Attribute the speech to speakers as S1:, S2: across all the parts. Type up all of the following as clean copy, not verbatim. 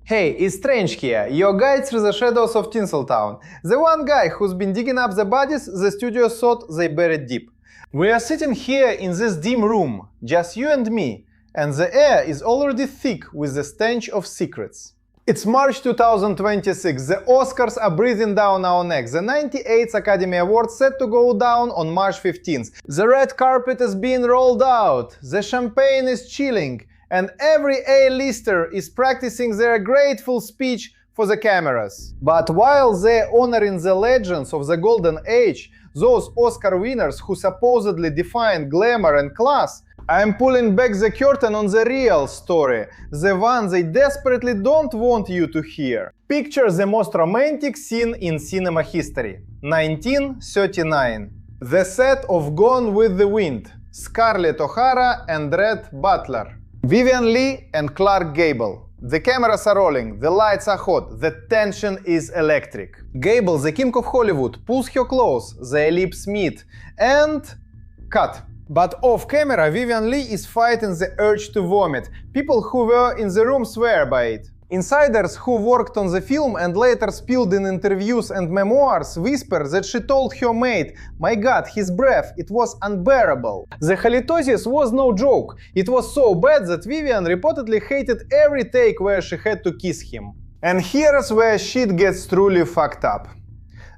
S1: Hey, it's Strange here, your guide through the shadows of Tinseltown. The one guy who's been digging up the bodies the studio thought they buried deep. We are sitting here in this dim room, just you and me, and the air is already thick with the stench of secrets. It's March 2026, the Oscars are breathing down our necks, the 98th Academy Awards set to go down on March 15th, the red carpet is being rolled out, the champagne is chilling, and every A-lister is practicing their grateful speech for the cameras. But while they're honoring the legends of the Golden Age, those Oscar winners who supposedly defined glamour and class, I'm pulling back the curtain on the real story, the one they desperately don't want you to hear. Picture the most romantic scene in cinema history. 1939. The set of Gone with the Wind. Scarlett O'Hara and Rhett Butler. Vivian Leigh and Clark Gable. The cameras are rolling, the lights are hot, the tension is electric. Gable, the king of Hollywood, pulls her close, their lips meet, and... cut. But off-camera, Vivian Leigh is fighting the urge to vomit. People who were in the room swear by it. Insiders who worked on the film and later spilled in interviews and memoirs whisper that she told her mate, "My God, his breath, it was unbearable." The halitosis was no joke. It was so bad that Vivian reportedly hated every take where she had to kiss him. And here's where shit gets truly fucked up.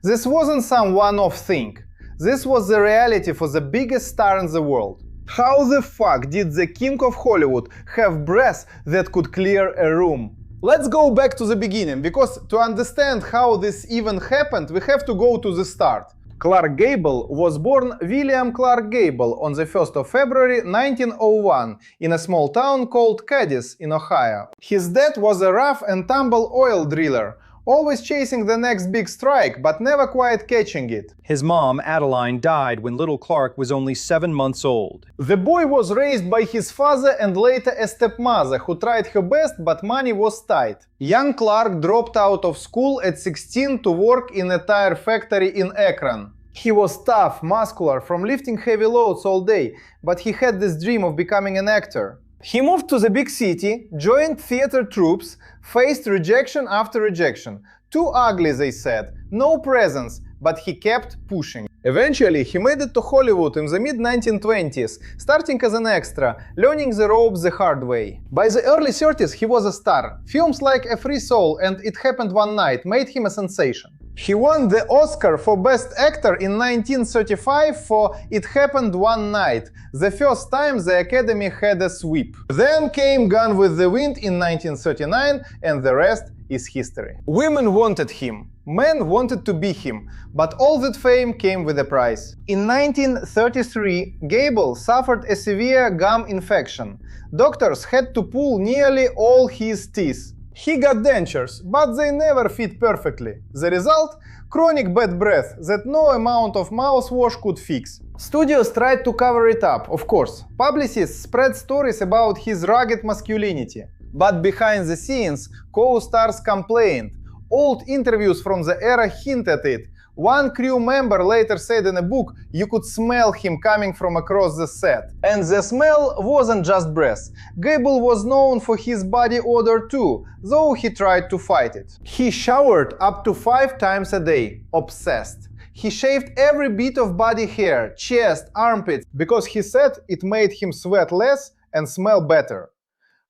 S1: This wasn't some one-off thing. This was the reality for the biggest star in the world. How the fuck did the king of Hollywood have breath that could clear a room? Let's go back to the beginning, because to understand how this even happened, we have to go to the start. Clark Gable was born William Clark Gable on the 1st of February 1901 in a small town called Cadiz in Ohio. His dad was a rough and tumble oil driller, always chasing the next big strike, but never quite catching it.
S2: His mom, Adeline, died when little Clark was only 7 months old.
S1: The boy was raised by his father and later a stepmother who tried her best, but money was tight. Young Clark dropped out of school at 16 to work in a tire factory in Akron. He was tough, muscular, from lifting heavy loads all day, but he had this dream of becoming an actor. He moved to the big city, joined theater troupes, faced rejection after rejection. Too ugly, they said, no presence, but he kept pushing. Eventually, he made it to Hollywood in the mid-1920s, starting as an extra, learning the ropes the hard way. By the early 30s, he was a star. Films like A Free Soul and It Happened One Night made him a sensation. He won the Oscar for Best Actor in 1935 for It Happened One Night, the first time the Academy had a sweep. Then came Gone with the Wind in 1939, and the rest is history. Women wanted him, men wanted to be him, but all that fame came with a price. In 1933, Gable suffered a severe gum infection. Doctors had to pull nearly all his teeth. He got dentures, but they never fit perfectly. The result? Chronic bad breath that no amount of mouthwash could fix. Studios tried to cover it up, of course. Publicists spread stories about his rugged masculinity. But behind the scenes, co-stars complained. Old interviews from the era hint at it. One crew member later said in a book you could smell him coming from across the set. And the smell wasn't just breath. Gable was known for his body odor too, though he tried to fight it. He showered up to 5 times a day. Obsessed. He shaved every bit of body hair, chest, armpits, because he said it made him sweat less and smell better.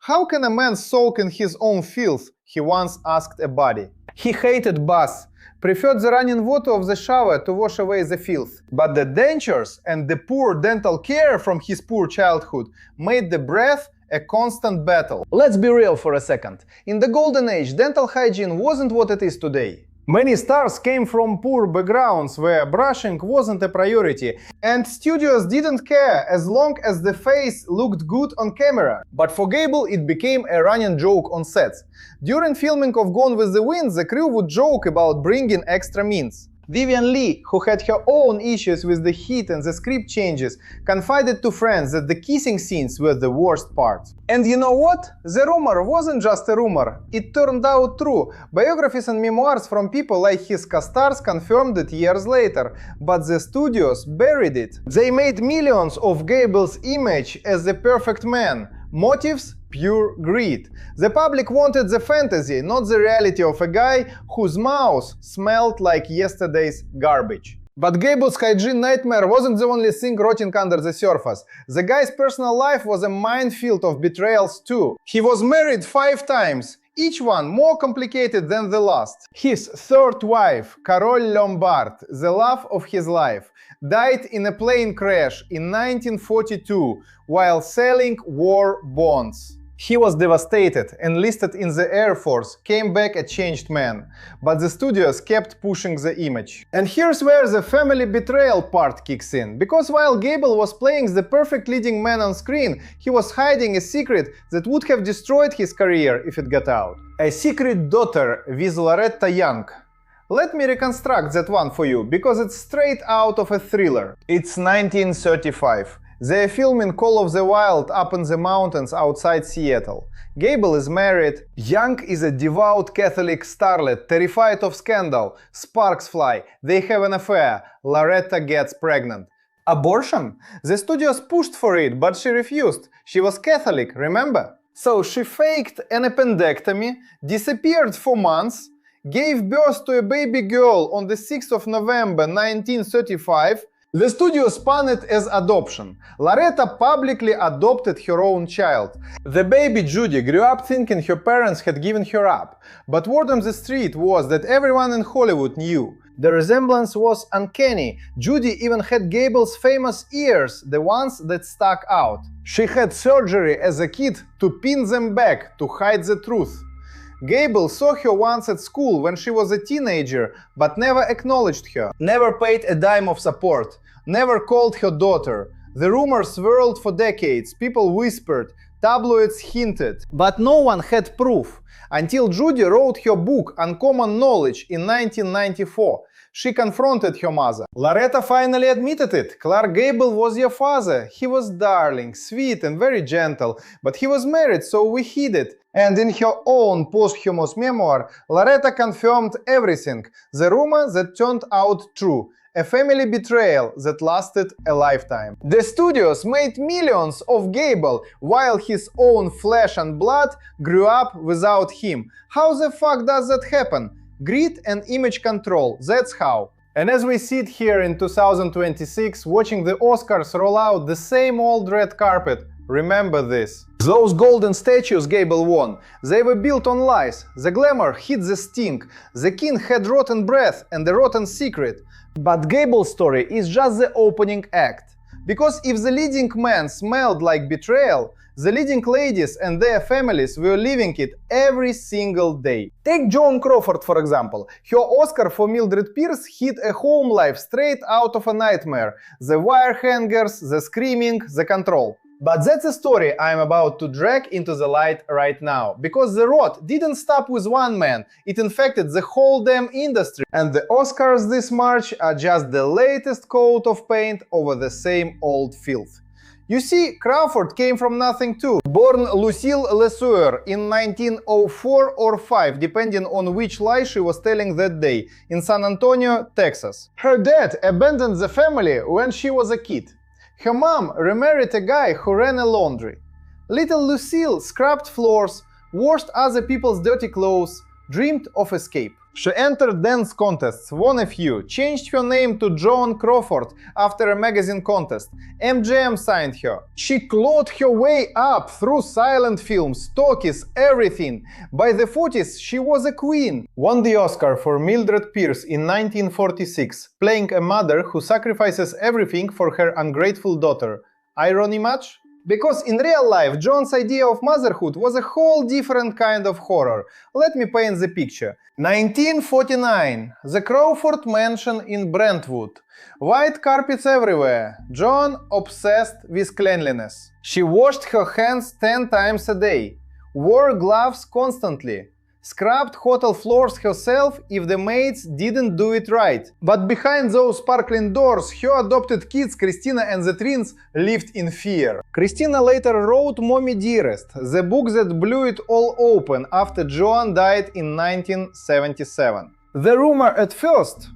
S1: How can a man soak in his own filth? He once asked a body. He hated baths, preferred the running water of the shower to wash away the filth. But the dentures and the poor dental care from his poor childhood made the breath a constant battle. Let's be real for a second. In the Golden Age, dental hygiene wasn't what it is today. Many stars came from poor backgrounds where brushing wasn't a priority, and studios didn't care as long as the face looked good on camera. But for Gable, it became a running joke on sets. During filming of Gone with the Wind, the crew would joke about bringing extra means. Vivian Leigh, who had her own issues with the heat and the script changes, confided to friends that the kissing scenes were the worst part. And you know what? The rumor wasn't just a rumor. It turned out true. Biographies and memoirs from people like his co-stars confirmed it years later, but the studios buried it. They made millions of Gable's image as the perfect man, Motives? Pure greed. The public wanted the fantasy, not the reality of a guy whose mouth smelled like yesterday's garbage. But Gable's hygiene nightmare wasn't the only thing rotting under the surface. The guy's personal life was a minefield of betrayals too. He was married 5 times, each one more complicated than the last. His third wife, Carole Lombard, the love of his life, died in a plane crash in 1942 while selling war bonds. He was devastated, enlisted in the Air Force, came back a changed man. But the studios kept pushing the image. And here's where the family betrayal part kicks in. Because while Gable was playing the perfect leading man on screen, he was hiding a secret that would have destroyed his career if it got out. A secret daughter with Loretta Young. Let me reconstruct that one for you, because it's straight out of a thriller. It's 1935. They're filming Call of the Wild up in the mountains outside Seattle. Gable is married. Young is a devout Catholic starlet, terrified of scandal. Sparks fly. They have an affair. Loretta gets pregnant. Abortion? The studios pushed for it, but she refused. She was Catholic, remember? So she faked an appendectomy, disappeared for months, gave birth to a baby girl on the 6th of November 1935. The studio spun it as adoption. Loretta publicly adopted her own child. The baby Judy grew up thinking her parents had given her up, but word on the street was that everyone in Hollywood knew. The resemblance was uncanny. Judy even had Gable's famous ears, the ones that stuck out. She had surgery as a kid to pin them back to hide the truth. Gable saw her once at school when she was a teenager, but never acknowledged her, never paid a dime of support, never called her daughter. The rumors swirled for decades, people whispered, tabloids hinted, but no one had proof. Until Judy wrote her book Uncommon Knowledge in 1994. She confronted her mother. Loretta finally admitted it. Clark Gable was your father. He was darling, sweet and very gentle, but he was married, so we hid it. And in her own posthumous memoir, Loretta confirmed everything. The rumor that turned out true. A family betrayal that lasted a lifetime. The studios made millions of Gable, while his own flesh and blood grew up without him. How the fuck does that happen? Greed and image control, that's how. And as we sit here in 2026 watching the Oscars roll out the same old red carpet, remember this. Those golden statues Gable won, they were built on lies. The glamour hid the stink. The king had rotten breath and a rotten secret. But Gable's story is just the opening act. Because if the leading man smelled like betrayal, the leading ladies and their families were living it every single day. Take Joan Crawford, for example. Her Oscar for Mildred Pierce hid a home life straight out of a nightmare. The wire hangers, the screaming, the control. But that's a story I'm about to drag into the light right now. Because the rot didn't stop with one man, it infected the whole damn industry. And the Oscars this March are just the latest coat of paint over the same old filth. You see, Crawford came from nothing too. Born Lucille Lesueur in 1904 or 5, depending on which lie she was telling that day, in San Antonio, Texas. Her dad abandoned the family when she was a kid. Her mom remarried a guy who ran a laundry. Little Lucille scrubbed floors, washed other people's dirty clothes, dreamed of escape. She entered dance contests, won a few, changed her name to Joan Crawford after a magazine contest. MGM signed her. She clawed her way up through silent films, talkies, everything. By the 40s, she was a queen. Won the Oscar for Mildred Pierce in 1946, playing a mother who sacrifices everything for her ungrateful daughter. Irony much? Because in real life, Joan's idea of motherhood was a whole different kind of horror. Let me paint the picture. 1949. The Crawford mansion in Brentwood. White carpets everywhere. Joan obsessed with cleanliness. She washed her hands 10 times a day. Wore gloves constantly. Scrubbed hotel floors herself if the maids didn't do it right. But behind those sparkling doors, her adopted kids, Christina and the twins, lived in fear. Christina later wrote Mommy Dearest, the book that blew it all open after Joan died in 1977. The rumor at first?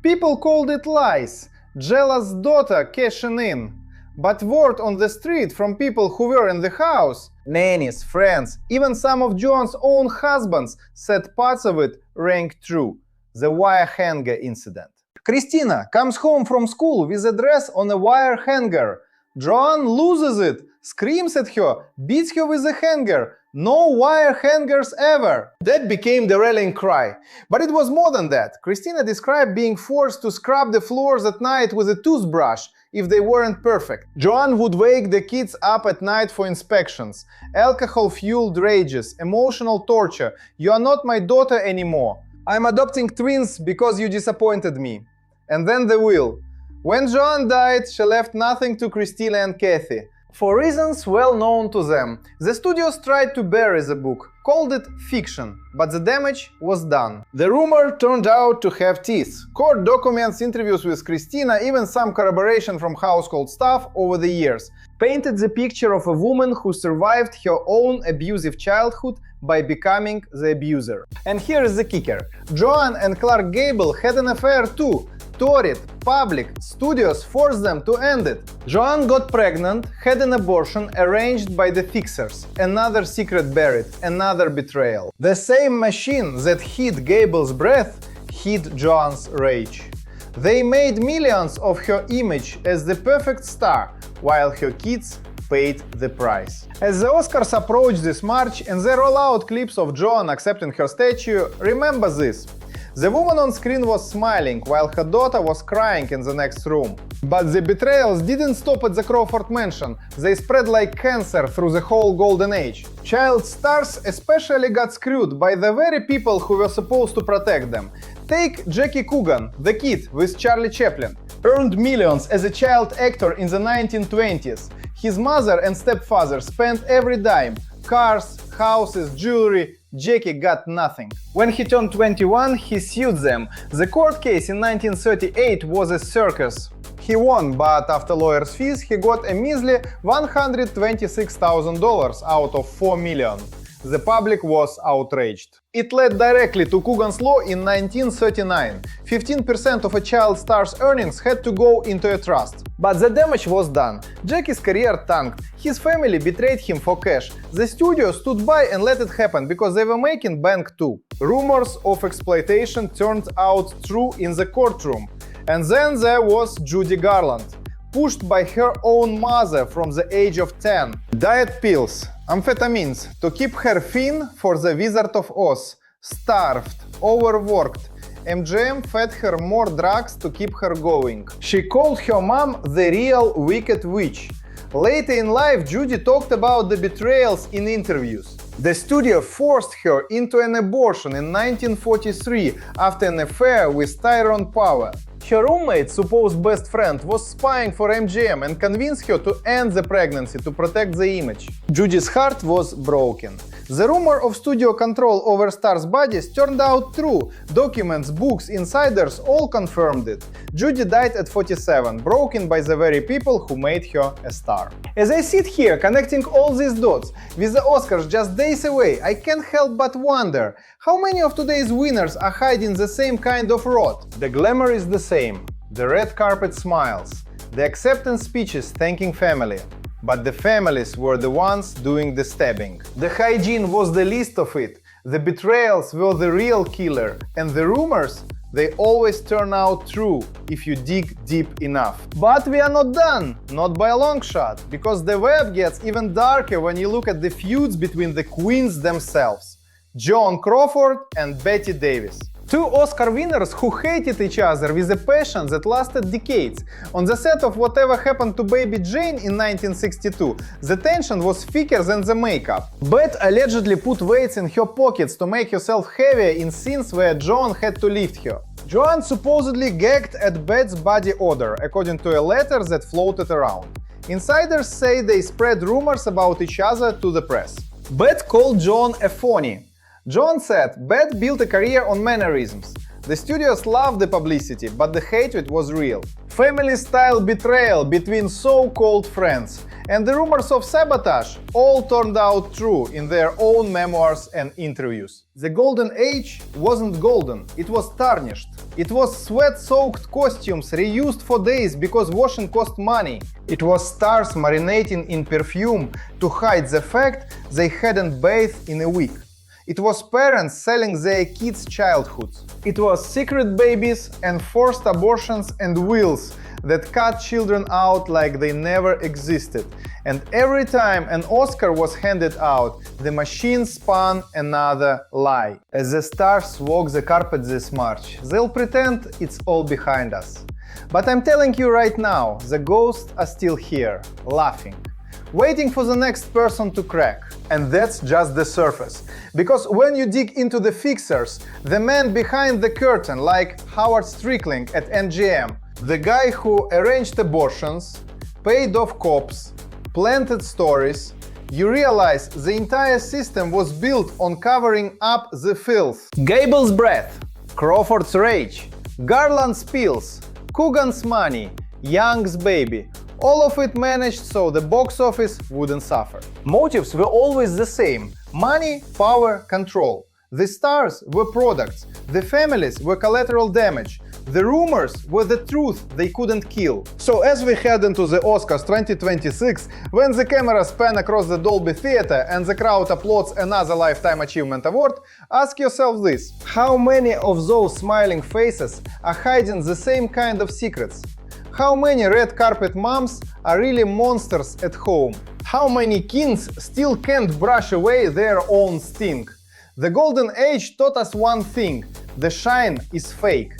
S1: People called it lies, jealous daughter cashing in. But word on the street from people who were in the house, nannies, friends, even some of Joan's own husbands said parts of it rang true. The wire hanger incident. Christina comes home from school with a dress on a wire hanger. Joan loses it, screams at her, beats her with the hanger. No wire hangers ever! That became the rallying cry. But it was more than that. Christina described being forced to scrub the floors at night with a toothbrush if they weren't perfect. Joan would wake the kids up at night for inspections. Alcohol-fueled rages, emotional torture. You are not my daughter anymore. I'm adopting twins because you disappointed me. And then the will. When Joan died, she left nothing to Christina and Kathy. For reasons well known to them, the studios tried to bury the book, called it fiction, but the damage was done. The rumor turned out to have teeth. Court documents, interviews with Christina, even some corroboration from household staff over the years, painted the picture of a woman who survived her own abusive childhood by becoming the abuser. And here is the kicker. Joan and Clark Gable had an affair too. Torrid, public, studios forced them to end it. Joan got pregnant, had an abortion arranged by the fixers. Another secret buried, another betrayal. The same machine that hid Gable's breath hid Joan's rage. They made millions of her image as the perfect star, while her kids paid the price. As the Oscars approach this March and they roll out clips of Joan accepting her statue, remember this. The woman on screen was smiling while her daughter was crying in the next room. But the betrayals didn't stop at the Crawford mansion. They spread like cancer through the whole golden age. Child stars especially got screwed by the very people who were supposed to protect them. Take Jackie Coogan, the kid with Charlie Chaplin. Earned millions as a child actor in the 1920s. His mother and stepfather spent every dime. Cars, houses, jewelry. Jackie got nothing. When he turned 21, he sued them. The court case in 1938 was a circus. He won, but after lawyers' fees, he got a measly $126,000 out of $4 million. The public was outraged. It led directly to Coogan's law in 1939. 15% of a child star's earnings had to go into a trust. But the damage was done. Jackie's career tanked. His family betrayed him for cash. The studio stood by and let it happen because they were making bank too. Rumors of exploitation turned out true in the courtroom. And then there was Judy Garland, pushed by her own mother from the age of 10. Diet pills, amphetamines, to keep her thin for the Wizard of Oz. Starved, overworked. MGM fed her more drugs to keep her going. She called her mom the real wicked witch. Later in life, Judy talked about the betrayals in interviews. The studio forced her into an abortion in 1943 after an affair with Tyrone Power. Her roommate's supposed best friend was spying for MGM and convinced her to end the pregnancy to protect the image. Judy's heart was broken. The rumor of studio control over stars' bodies turned out true. Documents, books, insiders all confirmed it. Judy died at 47, broken by the very people who made her a star. As I sit here connecting all these dots, with the Oscars just days away, I can't help but wonder how many of today's winners are hiding the same kind of rot. The glamour is the same. The red carpet smiles. The acceptance speeches thanking family. But the families were the ones doing the stabbing. The hygiene was the least of it. The betrayals were the real killer. And the rumors, they always turn out true if you dig deep enough. But we are not done, not by a long shot, because the web gets even darker when you look at the feuds between the queens themselves. Joan Crawford and Bette Davis. Two Oscar winners who hated each other with a passion that lasted decades. On the set of Whatever Happened to Baby Jane in 1962, the tension was thicker than the makeup. Bette allegedly put weights in her pockets to make herself heavier in scenes where Joan had to lift her. Joan supposedly gagged at Bette's body odor, according to a letter that floated around. Insiders say they spread rumors about each other to the press. Bette called Joan a phony. Joan said Bette built a career on mannerisms. The studios loved the publicity, but the hatred was real. Family-style betrayal between so-called friends. And the rumors of sabotage all turned out true in their own memoirs and interviews. The golden age wasn't golden, it was tarnished. It was sweat-soaked costumes reused for days because washing cost money. It was stars marinating in perfume to hide the fact they hadn't bathed in a week. It was parents selling their kids' childhoods. It was secret babies and forced abortions and wills that cut children out like they never existed. And every time an Oscar was handed out, the machine spun another lie. As the stars walk the carpet this March, they'll pretend it's all behind us. But I'm telling you right now, the ghosts are still here, laughing, waiting for the next person to crack. And that's just the surface. Because when you dig into the fixers, the man behind the curtain, like Howard Strickling at MGM, the guy who arranged abortions, paid off cops, planted stories, you realize the entire system was built on covering up the filth. Gable's breath, Crawford's rage, Garland's pills, Coogan's money, Young's baby. All of it managed so the box office wouldn't suffer. Motives were always the same: money, power, control. The stars were products, the families were collateral damage. The rumors were the truth they couldn't kill. So as we head into the Oscars 2026, when the cameras pan across the Dolby Theatre and the crowd applauds another Lifetime Achievement Award, ask yourself this: how many of those smiling faces are hiding the same kind of secrets? How many red carpet moms are really monsters at home? How many kings still can't brush away their own stink? The Golden Age taught us one thing: the shine is fake.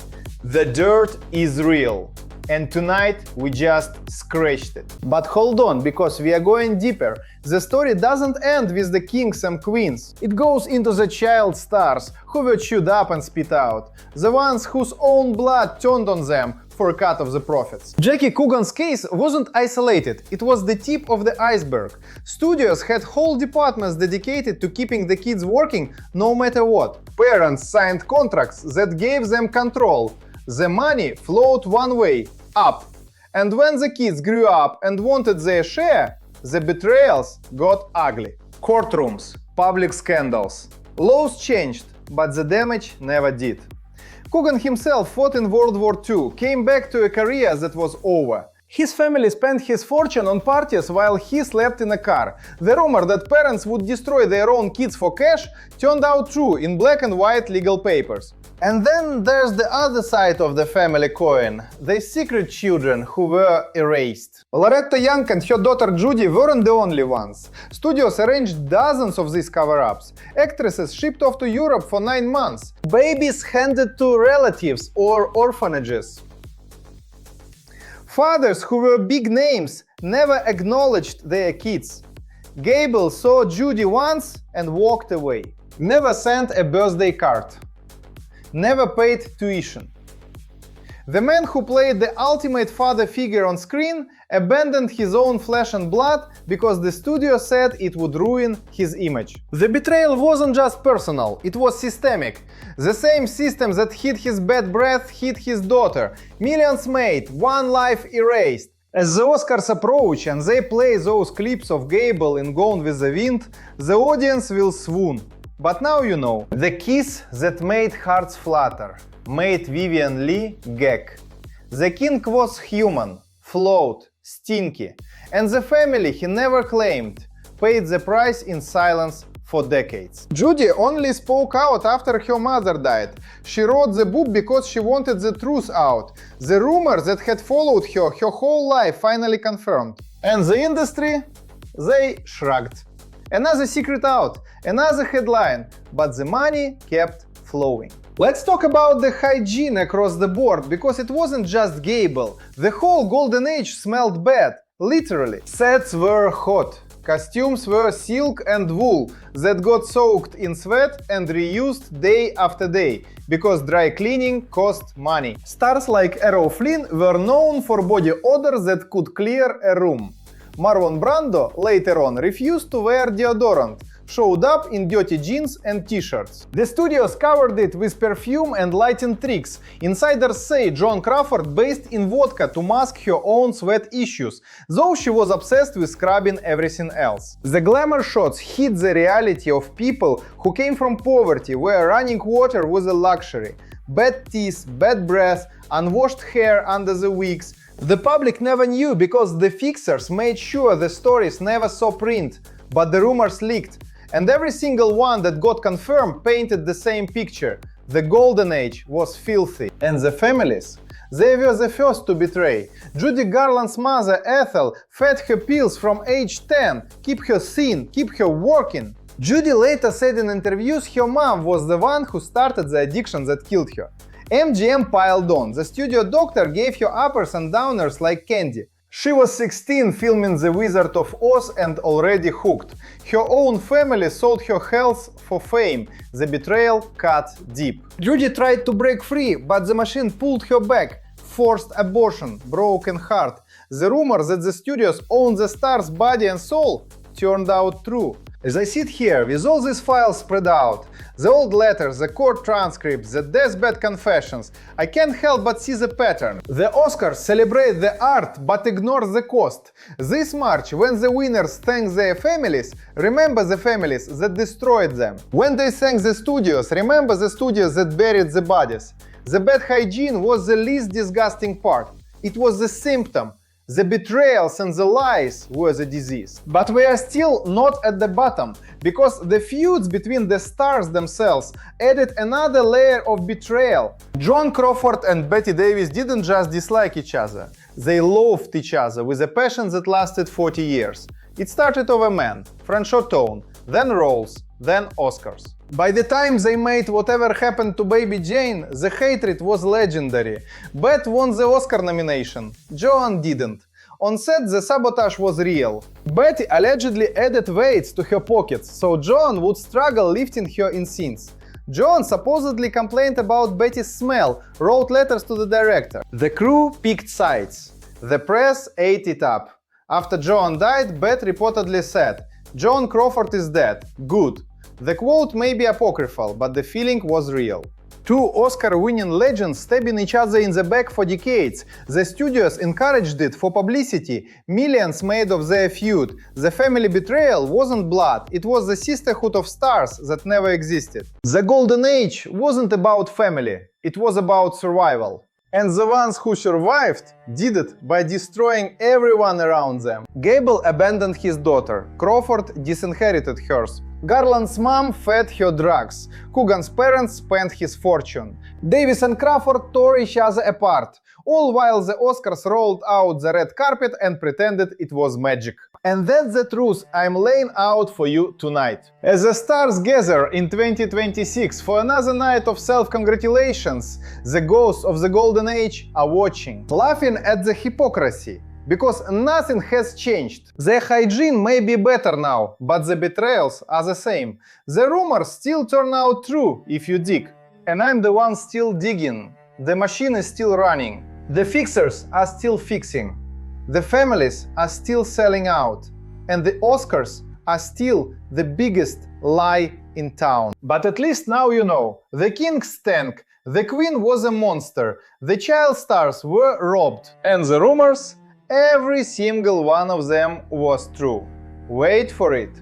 S1: The dirt is real. And tonight we just scratched it. But hold on, because we are going deeper. The story doesn't end with the kings and queens. It goes into the child stars who were chewed up and spit out. The ones whose own blood turned on them for a cut of the profits. Jackie Coogan's case wasn't isolated, it was the tip of the iceberg. Studios had whole departments dedicated to keeping the kids working no matter what. Parents signed contracts that gave them control. The money flowed one way, up. And when the kids grew up and wanted their share, the betrayals got ugly. Courtrooms, public scandals. Laws changed, but the damage never did. Coogan himself fought in World War II, came back to a career that was over. His family spent his fortune on parties while he slept in a car. The rumor that parents would destroy their own kids for cash turned out true in black and white legal papers. And then there's the other side of the family coin, the secret children who were erased. Loretta Young and her daughter Judy weren't the only ones. Studios arranged dozens of these cover-ups. Actresses shipped off to Europe for 9 months. Babies handed to relatives or orphanages. Fathers who were big names never acknowledged their kids. Gable saw Judy once and walked away. Never sent a birthday card. Never paid tuition. The man who played the ultimate father figure on screen abandoned his own flesh and blood because the studio said it would ruin his image. The betrayal wasn't just personal, it was systemic. The same system that hid his bad breath hid his daughter. Millions made, one life erased. As the Oscars approach and they play those clips of Gable in Gone with the Wind, the audience will swoon. But now you know. The kiss that made hearts flutter, made Vivian Lee gag. The king was human, flawed, stinky, and the family he never claimed paid the price in silence for decades. Judy only spoke out after her mother died. She wrote the book because she wanted the truth out. The rumors that had followed her whole life finally confirmed. And the industry? They shrugged. Another secret out, another headline, but the money kept flowing. Let's talk about the hygiene across the board, because it wasn't just Gable. The whole Golden Age smelled bad, literally. Sets were hot. Costumes were silk and wool that got soaked in sweat and reused day after day, because dry cleaning cost money. Stars like Errol Flynn were known for body odor that could clear a room. Marlon Brando later on refused to wear deodorant, showed up in dirty jeans and t-shirts. The studios covered it with perfume and lighting tricks. Insiders say Joan Crawford bathed in vodka to mask her own sweat issues, though she was obsessed with scrubbing everything else. The glamour shots hid the reality of people who came from poverty, where running water was a luxury. Bad teeth, bad breath, unwashed hair under the wigs. The public never knew because the fixers made sure the stories never saw print, but the rumors leaked. And every single one that got confirmed painted the same picture. The golden age was filthy. And the families? They were the first to betray. Judy Garland's mother, Ethel, fed her pills from age 10, keep her thin, keep her working. Judy later said in interviews her mom was the one who started the addiction that killed her. MGM piled on. The studio doctor gave her uppers and downers like candy. She was 16 filming The Wizard of Oz and already hooked. Her own family sold her health for fame. The betrayal cut deep. Judy tried to break free, but the machine pulled her back. Forced abortion, broken heart. The rumor that the studios own the star's body and soul turned out true. As I sit here with all these files spread out, the old letters, the court transcripts, the deathbed confessions, I can't help but see the pattern. The Oscars celebrate the art but ignore the cost. This March, when the winners thank their families, remember the families that destroyed them. When they thank the studios, remember the studios that buried the bodies. The bad hygiene was the least disgusting part. It was the symptom. The betrayals and the lies were the disease. But we are still not at the bottom, because the feuds between the stars themselves added another layer of betrayal. Joan Crawford and Bette Davis didn't just dislike each other, they loathed each other with a passion that lasted 40 years. It started over men, Franchot tone, then roles, then Oscars. By the time they made Whatever Happened to Baby Jane, the hatred was legendary. Bette won the Oscar nomination, Joan didn't. On set, the sabotage was real. Betty allegedly added weights to her pockets, so Joan would struggle lifting her in scenes. Joan supposedly complained about Betty's smell, wrote letters to the director. The crew picked sides. The press ate it up. After Joan died, Bette reportedly said, "Joan Crawford is dead. Good." The quote may be apocryphal, but the feeling was real. Two Oscar-winning legends stabbing each other in the back for decades. The studios encouraged it for publicity. Millions made of their feud. The family betrayal wasn't blood, it was the sisterhood of stars that never existed. The golden age wasn't about family, it was about survival. And the ones who survived did it by destroying everyone around them. Gable abandoned his daughter. Crawford disinherited hers. Garland's mom fed her drugs. Coogan's parents spent his fortune. Davis and Crawford tore each other apart, all while the Oscars rolled out the red carpet and pretended it was magic. And that's the truth I'm laying out for you tonight. As the stars gather in 2026 for another night of self-congratulations, the ghosts of the golden age are watching, laughing at the hypocrisy. Because nothing has changed. The hygiene may be better now, but the betrayals are the same. The rumors still turn out true if you dig. And I'm the one still digging. The machine is still running. The fixers are still fixing. The families are still selling out. And the Oscars are still the biggest lie in town. But at least now you know. The king stank. The queen was a monster. The child stars were robbed. And the rumors? Every single one of them was true. Wait for it.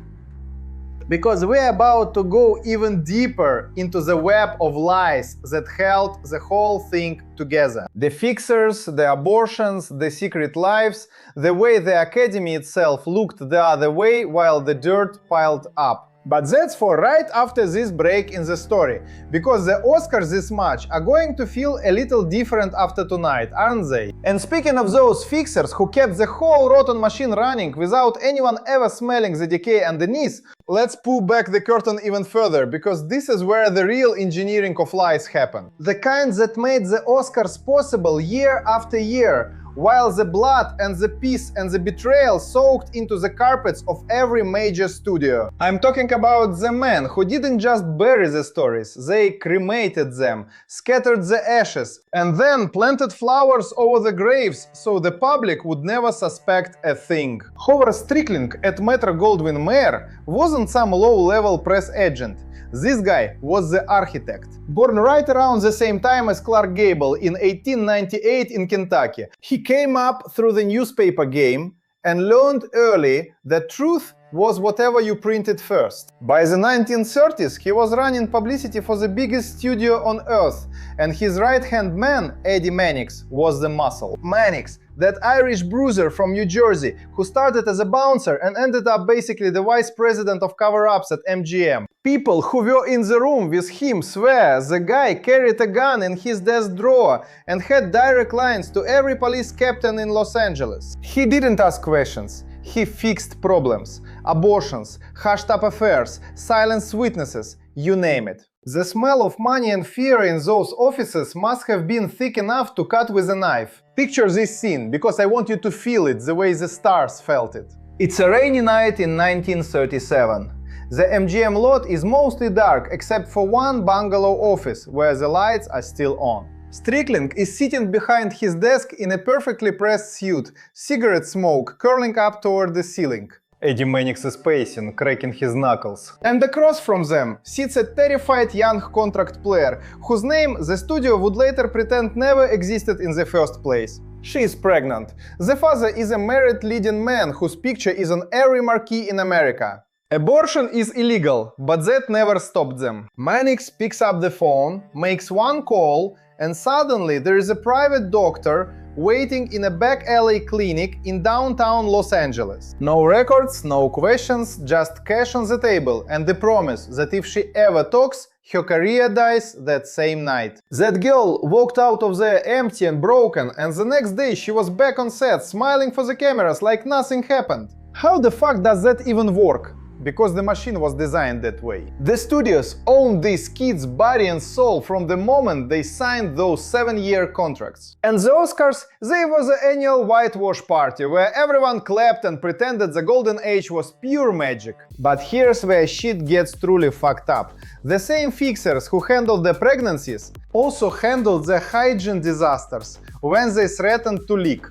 S1: Because we're about to go even deeper into the web of lies that held the whole thing together. The fixers, the abortions, the secret lives, the way the Academy itself looked the other way while the dirt piled up. But that's for right after this break in the story, because the Oscars this March are going to feel a little different after tonight, aren't they? And speaking of those fixers who kept the whole rotten machine running without anyone ever smelling the decay underneath, let's pull back the curtain even further, because this is where the real engineering of lies happen. The kind that made the Oscars possible year after year, while the blood and the peace and the betrayal soaked into the carpets of every major studio. I'm talking about the men who didn't just bury the stories, they cremated them, scattered the ashes, and then planted flowers over the graves so the public would never suspect a thing. Howard Strickling at Metro-Goldwyn-Mayer wasn't some low-level press agent. This guy was the architect. Born right around the same time as Clark Gable in 1898 in Kentucky, he came up through the newspaper game and learned early that truth was whatever you printed first. By the 1930s, he was running publicity for the biggest studio on earth, and his right-hand man, Eddie Mannix, was the muscle. Mannix, that Irish bruiser from New Jersey, who started as a bouncer and ended up basically the vice president of cover-ups at MGM. People who were in the room with him swear the guy carried a gun in his desk drawer and had direct lines to every police captain in Los Angeles. He didn't ask questions. He fixed problems. Abortions, hushed-up affairs, silenced witnesses, you name it. The smell of money and fear in those offices must have been thick enough to cut with a knife. Picture this scene, because I want you to feel it the way the stars felt it. It's a rainy night in 1937. The MGM lot is mostly dark except for one bungalow office where the lights are still on. Strickland is sitting behind his desk in a perfectly pressed suit, cigarette smoke curling up toward the ceiling. Eddie Mannix is pacing, cracking his knuckles. And across from them sits a terrified young contract player, whose name the studio would later pretend never existed in the first place. She is pregnant. The father is a married leading man whose picture is on every marquee in America. Abortion is illegal, but that never stopped them. Mannix picks up the phone, makes one call, and suddenly there is a private doctor waiting in a back alley clinic in downtown Los Angeles. No records, no questions, just cash on the table and the promise that if she ever talks, her career dies that same night. That girl walked out of there empty and broken, and the next day she was back on set, smiling for the cameras like nothing happened. How the fuck does that even work? Because the machine was designed that way. The studios owned these kids' body and soul from the moment they signed those 7-year contracts. And the Oscars, they were the annual whitewash party where everyone clapped and pretended the golden age was pure magic. But here's where shit gets truly fucked up. The same fixers who handled the pregnancies also handled the hygiene disasters when they threatened to leak.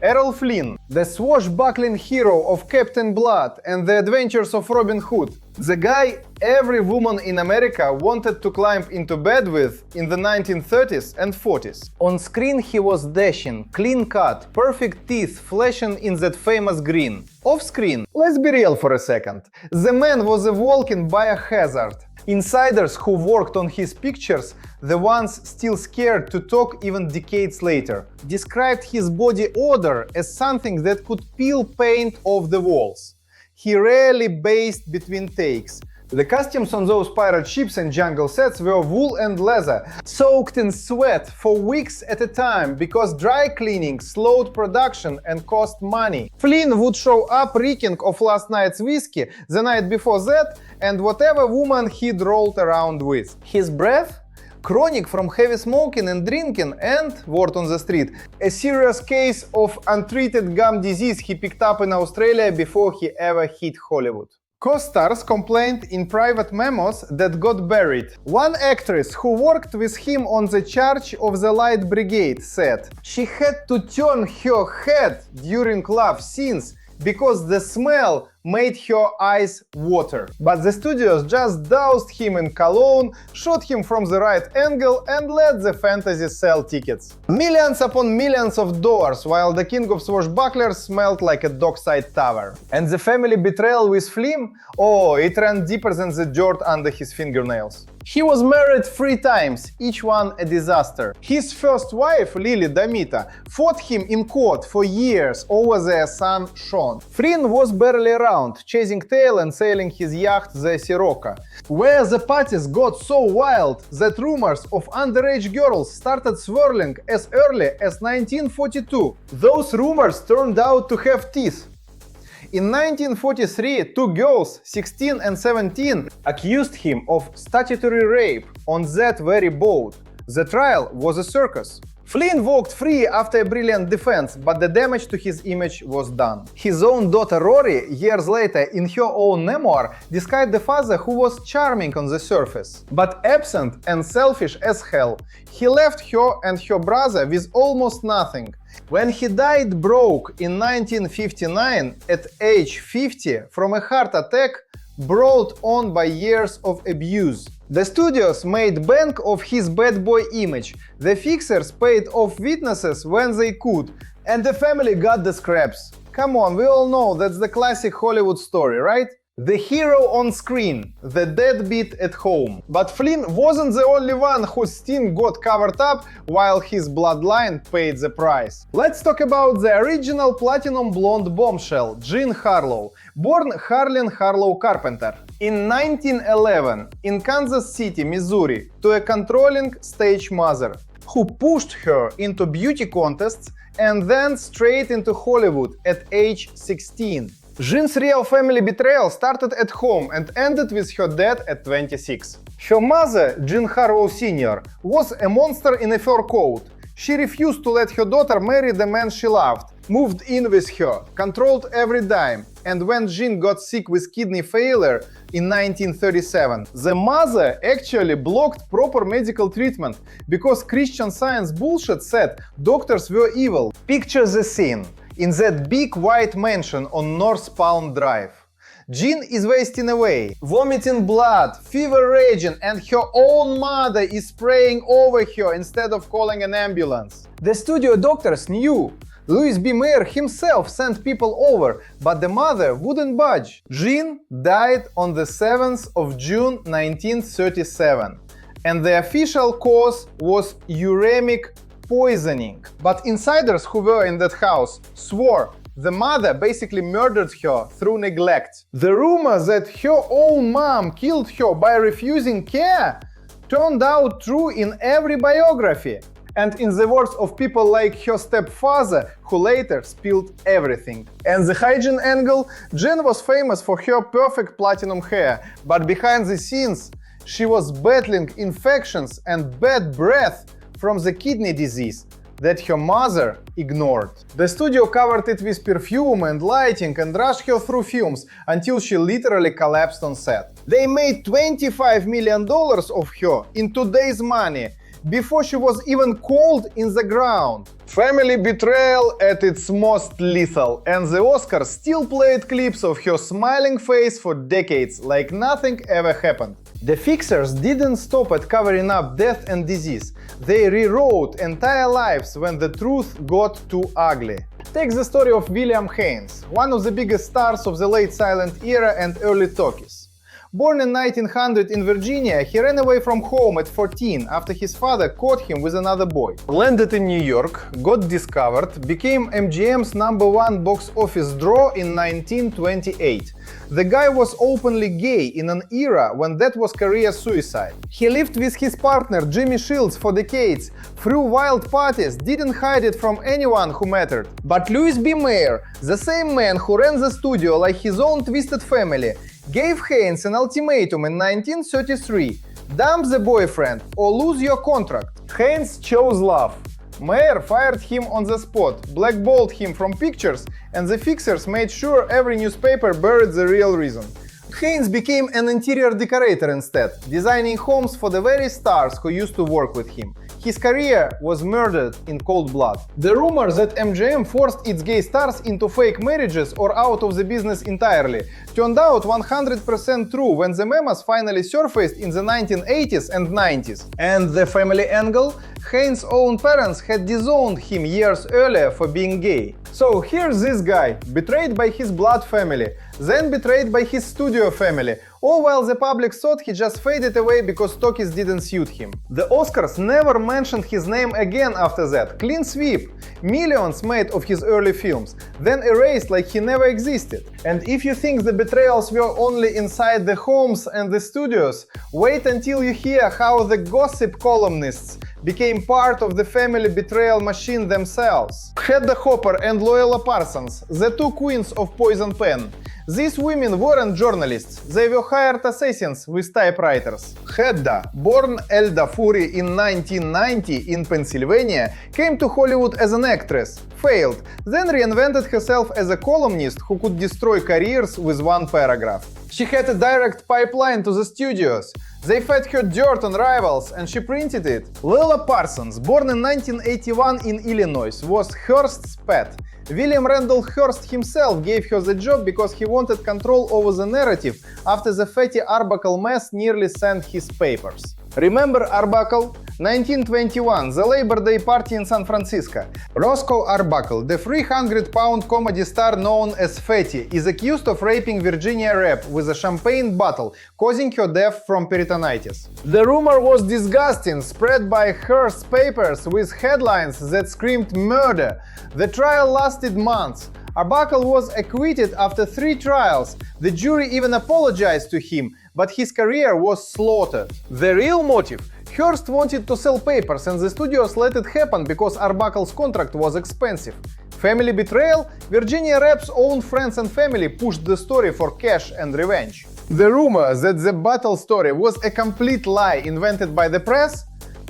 S1: Errol Flynn, the swashbuckling hero of Captain Blood and the adventures of Robin Hood. The guy every woman in America wanted to climb into bed with in the 1930s and 40s. On screen he was dashing, clean-cut, perfect teeth flashing in that famous green. Off screen, let's be real for a second. The man was a walking biohazard. Insiders who worked on his pictures, the ones still scared to talk even decades later, described his body odor as something that could peel paint off the walls. He rarely bathed between takes. The costumes on those pirate ships and jungle sets were wool and leather, soaked in sweat for weeks at a time because dry cleaning slowed production and cost money. Flynn would show up reeking of last night's whiskey, the night before that, and whatever woman he'd rolled around with. His breath? Chronic from heavy smoking and drinking and, word on the street, a serious case of untreated gum disease he picked up in Australia before he ever hit Hollywood. Co-stars complained in private memos that got buried. One actress who worked with him on the charge of the Light Brigade said she had to turn her head during love scenes because the smell made her eyes water. But the studios just doused him in cologne, shot him from the right angle and let the fantasy sell tickets. Millions upon millions of dollars, while the king of swashbucklers smelled like a dockside tower. And the family betrayal with Flynn? Oh, it ran deeper than the dirt under his fingernails. He was married 3 times, each one a disaster. His first wife, Lily Damita, fought him in court for years over their son Sean. Flynn was barely around, chasing tail and sailing his yacht, the Sirocco, where the parties got so wild that rumors of underage girls started swirling as early as 1942. Those rumors turned out to have teeth. In 1943, 2 girls, 16 and 17, accused him of statutory rape on that very boat. The trial was a circus. Flynn walked free after a brilliant defense, but the damage to his image was done. His own daughter Rory, years later, in her own memoir, described the father who was charming on the surface, but absent and selfish as hell. He left her and her brother with almost nothing. When he died broke in 1959 at age 50 from a heart attack, brought on by years of abuse. The studios made bank of his bad boy image, the fixers paid off witnesses when they could, and the family got the scraps. Come on, we all know that's the classic Hollywood story, right? The hero on screen, the deadbeat at home. But Flynn wasn't the only one whose sting got covered up while his bloodline paid the price. Let's talk about the original platinum blonde bombshell, Jean Harlow, born Harlan Harlow Carpenter. In 1911, in Kansas City, Missouri, to a controlling stage mother, who pushed her into beauty contests and then straight into Hollywood at age 16. Jean's real family betrayal started at home and ended with her death at 26. Her mother, Jean Harlow Sr., was a monster in a fur coat. She refused to let her daughter marry the man she loved, moved in with her, controlled every dime, and when Jean got sick with kidney failure in 1937, the mother actually blocked proper medical treatment because Christian Science bullshit said doctors were evil. Picture the scene. In that big white mansion on North Palm Drive. Jean is wasting away, vomiting blood, fever raging, and her own mother is spraying over her instead of calling an ambulance. The studio doctors knew. Louis B. Mayer himself sent people over, but the mother wouldn't budge. Jean died on the 7th of June 1937, and the official cause was uremic poisoning. But insiders who were in that house swore the mother basically murdered her through neglect. The rumor that her own mom killed her by refusing care turned out true in every biography. And in the words of people like her stepfather, who later spilled everything. And the hygiene angle, Jean was famous for her perfect platinum hair, but behind the scenes, she was battling infections and bad breath from the kidney disease that her mother ignored. The studio covered it with perfume and lighting and rushed her through fumes until she literally collapsed on set. They made $25 million of her in today's money before she was even cold in the ground. Family betrayal at its most lethal, and the Oscars still played clips of her smiling face for decades like nothing ever happened. The fixers didn't stop at covering up death and disease. They rewrote entire lives when the truth got too ugly. Take the story of William Haynes, one of the biggest stars of the late silent era and early talkies. Born in 1900 in Virginia, he ran away from home at 14 after his father caught him with another boy. Landed in New York, got discovered, became MGM's #1 box office draw in 1928. The guy was openly gay in an era when that was career suicide. He lived with his partner Jimmy Shields for decades, threw wild parties, didn't hide it from anyone who mattered. But Louis B. Mayer, the same man who ran the studio like his own twisted family, gave Haynes an ultimatum in 1933: dump the boyfriend or lose your contract. Haynes chose love. Mayer fired him on the spot, blackballed him from pictures, and the fixers made sure every newspaper buried the real reason. Haynes became an interior decorator instead, designing homes for the very stars who used to work with him. His career was murdered in cold blood. The rumor that MGM forced its gay stars into fake marriages or out of the business entirely turned out 100% true when the memos finally surfaced in the 1980s and 90s. And the family angle? Haynes' own parents had disowned him years earlier for being gay. So here's this guy, betrayed by his blood family, then betrayed by his studio family, all while the public thought he just faded away because talkies didn't suit him. The Oscars never mentioned his name again after that. Clean sweep. Millions made of his early films, then erased like he never existed. And if you think the betrayals were only inside the homes and the studios, wait until you hear how the gossip columnists became part of the family betrayal machine themselves. Hedda Hopper and Loyola Parsons, the two queens of Poison Pen. These women weren't journalists, they were hired assassins with typewriters. Hedda, born Elda Fury in 1990 in Pennsylvania, came to Hollywood as an actress, failed, then reinvented herself as a columnist who could destroy careers with one paragraph. She had a direct pipeline to the studios. They fed her dirt on rivals and she printed it. Loyola Parsons, born in 1981 in Illinois, was Hearst's pet. William Randolph Hearst himself gave her the job because he wanted control over the narrative after the Fatty Arbuckle mess nearly sent his papers. Remember Arbuckle? 1921, the Labor Day party in San Francisco. Roscoe Arbuckle, the 300-pound comedy star known as Fatty, is accused of raping Virginia Rapp with a champagne bottle, causing her death from peritonitis. The rumor was disgusting, spread by Hearst's papers with headlines that screamed murder. The trial lasted months. Arbuckle was acquitted after 3 trials. The jury even apologized to him, but his career was slaughtered. The real motive? Hearst wanted to sell papers and the studios let it happen because Arbuckle's contract was expensive. Family betrayal? Virginia Rapp's own friends and family pushed the story for cash and revenge. The rumor that the bottle story was a complete lie invented by the press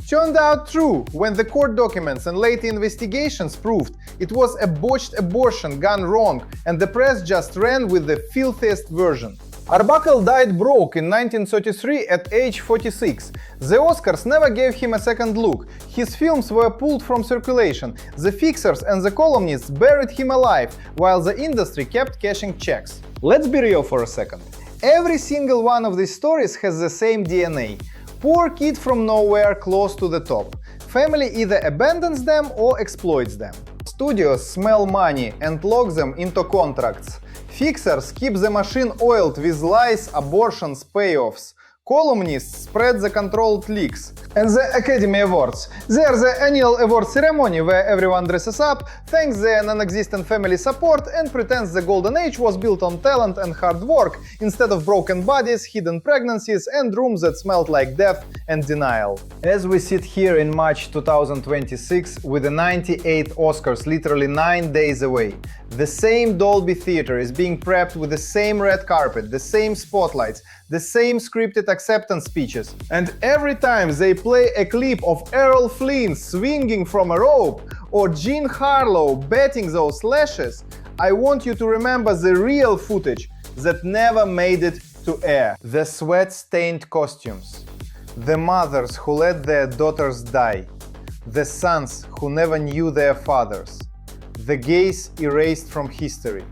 S1: turned out true when the court documents and later investigations proved it was a botched abortion gone wrong and the press just ran with the filthiest version. Arbuckle died broke in 1933 at age 46. The Oscars never gave him a second look. His films were pulled from circulation. The fixers and the columnists buried him alive, while the industry kept cashing checks. Let's be real for a second. Every single one of these stories has the same DNA. Poor kid from nowhere close to the top. Family either abandons them or exploits them. Studios smell money and lock them into contracts. Fixers keep the machine oiled with lies, abortions, payoffs. Columnists spread the controlled leaks. And the Academy Awards. They're the annual award ceremony where everyone dresses up, thanks their non-existent family support and pretends the golden age was built on talent and hard work instead of broken bodies, hidden pregnancies and rooms that smelled like death and denial. As we sit here in March 2026 with the 98 Oscars literally 9 days away, the same Dolby Theatre is being prepped with the same red carpet, the same spotlights, the same scripted acceptance speeches. And every time they play a clip of Errol Flynn swinging from a rope or Jean Harlow betting those lashes, I want you to remember the real footage that never made it to air. The sweat-stained costumes. The mothers who let their daughters die. The sons who never knew their fathers. The gays erased from history.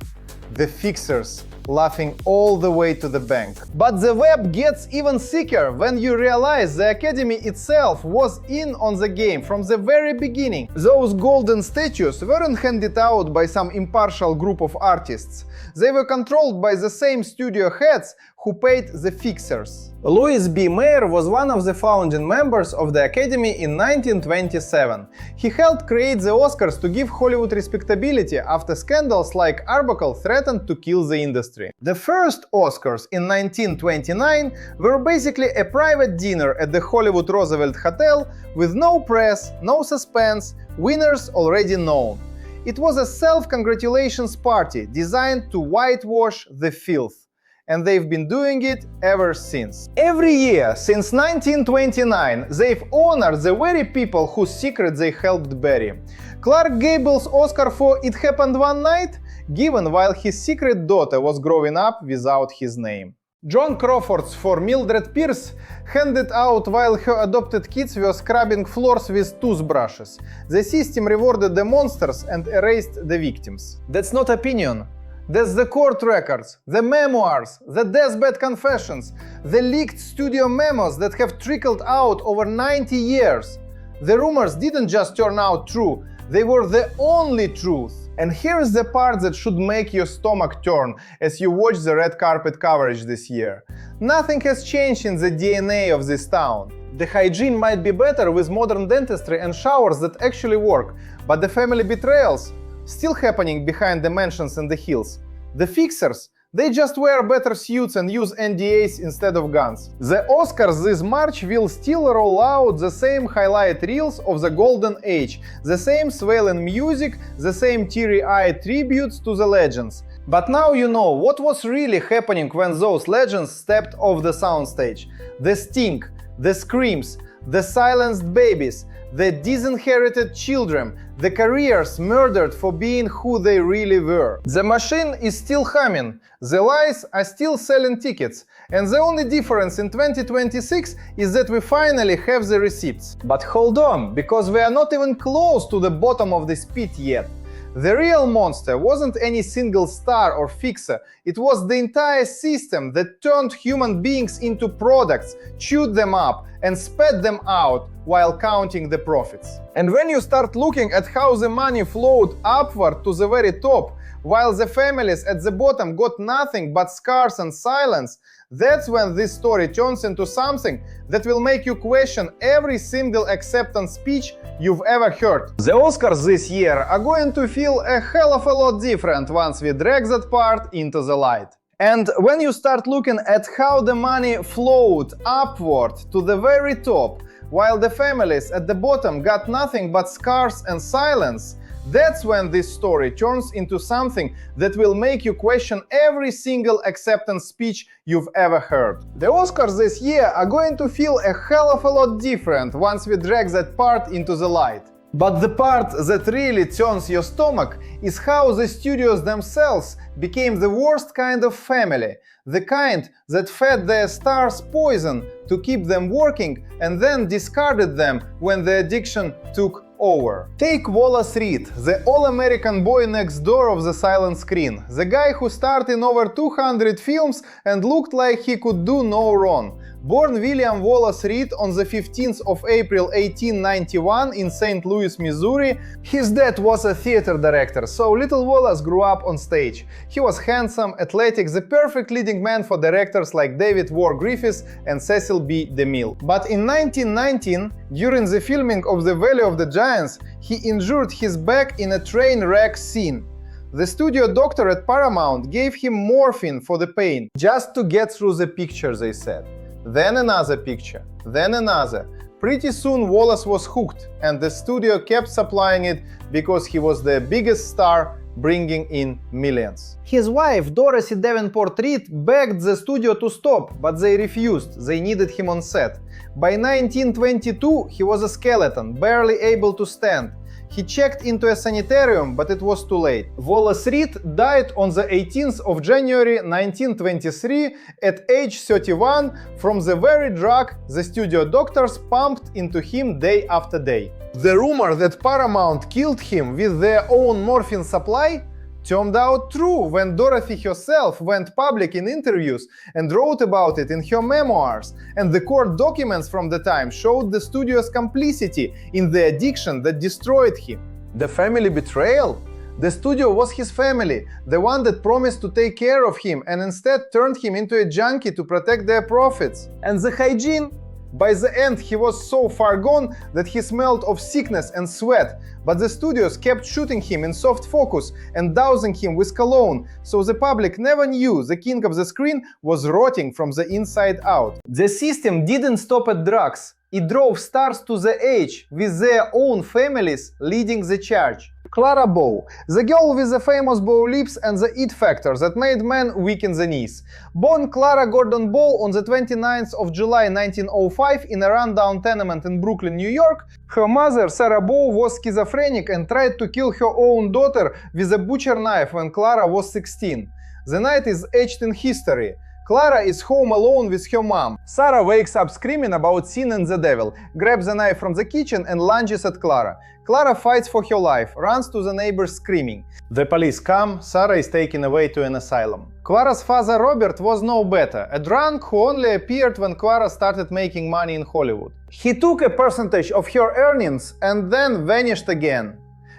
S1: The fixers laughing all the way to the bank. But the web gets even sicker when you realize the Academy itself was in on the game from the very beginning. Those golden statues weren't handed out by some impartial group of artists. They were controlled by the same studio heads who paid the fixers. Louis B. Mayer was one of the founding members of the Academy in 1927. He helped create the Oscars to give Hollywood respectability after scandals like Arbuckle threatened to kill the industry. The first Oscars in 1929 were basically a private dinner at the Hollywood Roosevelt Hotel with no press, no suspense, winners already known. It was a self-congratulations party designed to whitewash the filth. And they've been doing it ever since. Every year, since 1929, they've honored the very people whose secret they helped bury. Clark Gable's Oscar for It Happened One Night? Given while his secret daughter was growing up without his name. John Crawford's for Mildred Pierce handed out while her adopted kids were scrubbing floors with toothbrushes. The system rewarded the monsters and erased the victims. That's not opinion. That's the court records, the memoirs, the deathbed confessions, the leaked studio memos that have trickled out over 90 years. The rumors didn't just turn out true, they were the only truth. And here's the part that should make your stomach turn as you watch the red carpet coverage this year. Nothing has changed in the DNA of this town. The hygiene might be better with modern dentistry and showers that actually work, but the family betrayals still happening behind the mansions and the hills. The fixers, they just wear better suits and use NDAs instead of guns. The Oscars this March will still roll out the same highlight reels of the golden age, the same swelling music, the same teary-eyed tributes to the legends. But now you know what was really happening when those legends stepped off the soundstage. The sting, the screams, the silenced babies, the disinherited children, the careers murdered for being who they really were. The machine is still humming, the lies are still selling tickets, and the only difference in 2026 is that we finally have the receipts. But hold on, because we are not even close to the bottom of this pit yet. The real monster wasn't any single star or fixer, it was the entire system that turned human beings into products, chewed them up, and spat them out while counting the profits. And when you start looking at how the money flowed upward to the very top, while the families at the bottom got nothing but scars and silence, that's when this story turns into something that will make you question every single acceptance speech you've ever heard. The Oscars this year are going to feel a hell of a lot different once we drag that part into the light. And when you start looking at how the money flowed upward to the very top, while the families at the bottom got nothing but scars and silence, that's when this story turns into something that will make you question every single acceptance speech you've ever heard. The Oscars this year are going to feel a hell of a lot different once we drag that part into the light. But the part that really turns your stomach is how the studios themselves became the worst kind of family, the kind that fed their stars poison to keep them working and then discarded them when the addiction took over. Take Wallace Reed, the all-American boy next door of the silent screen, the guy who starred in over 200 films and looked like he could do no wrong. Born William Wallace Reed on the 15th of April 1891 in St. Louis, Missouri, his dad was a theater director, so little Wallace grew up on stage. He was handsome, athletic, the perfect leading man for directors like David Warr Griffiths and Cecil B. DeMille. But in 1919, during the filming of The Valley of the Giants, he injured his back in a train wreck scene. The studio doctor at Paramount gave him morphine for the pain, just to get through the picture, they said. Then another picture, then another. Pretty soon Wallace was hooked, and the studio kept supplying it because he was their biggest star, bringing in millions. His wife, Dorothy Davenport Reed, begged the studio to stop, but they refused. They needed him on set. By 1922, he was a skeleton, barely able to stand. He checked into a sanitarium, but it was too late. Wallace Reed died on the 18th of January 1923 at age 31 from the very drug the studio doctors pumped into him day after day. The rumor that Paramount killed him with their own morphine supply turned out true when Dorothy herself went public in interviews and wrote about it in her memoirs, and the court documents from the time showed the studio's complicity in the addiction that destroyed him. The family betrayal? The studio was his family, the one that promised to take care of him and instead turned him into a junkie to protect their profits. And the hygiene? By the end, he was so far gone that he smelled of sickness and sweat, but the studios kept shooting him in soft focus and dousing him with cologne, so the public never knew the king of the screen was rotting from the inside out. The system didn't stop at drugs. It drove stars to the edge, with their own families leading the charge. Clara Bow, the girl with the famous bow lips and the it factor that made men weak in the knees. Born Clara Gordon Bow on the 29th of July 1905 in a rundown tenement in Brooklyn, New York, her mother, Sarah Bow, was schizophrenic and tried to kill her own daughter with a butcher knife when Clara was 16. The night is etched in history. Clara is home alone with her mom. Sarah wakes up screaming about sin and the devil, grabs a knife from the kitchen and lunges at Clara. Clara fights for her life, runs to the neighbors screaming. The police come, Sarah is taken away to an asylum. Clara's father Robert was no better, a drunk who only appeared when Clara started making money in Hollywood. He took a percentage of her earnings and then vanished again.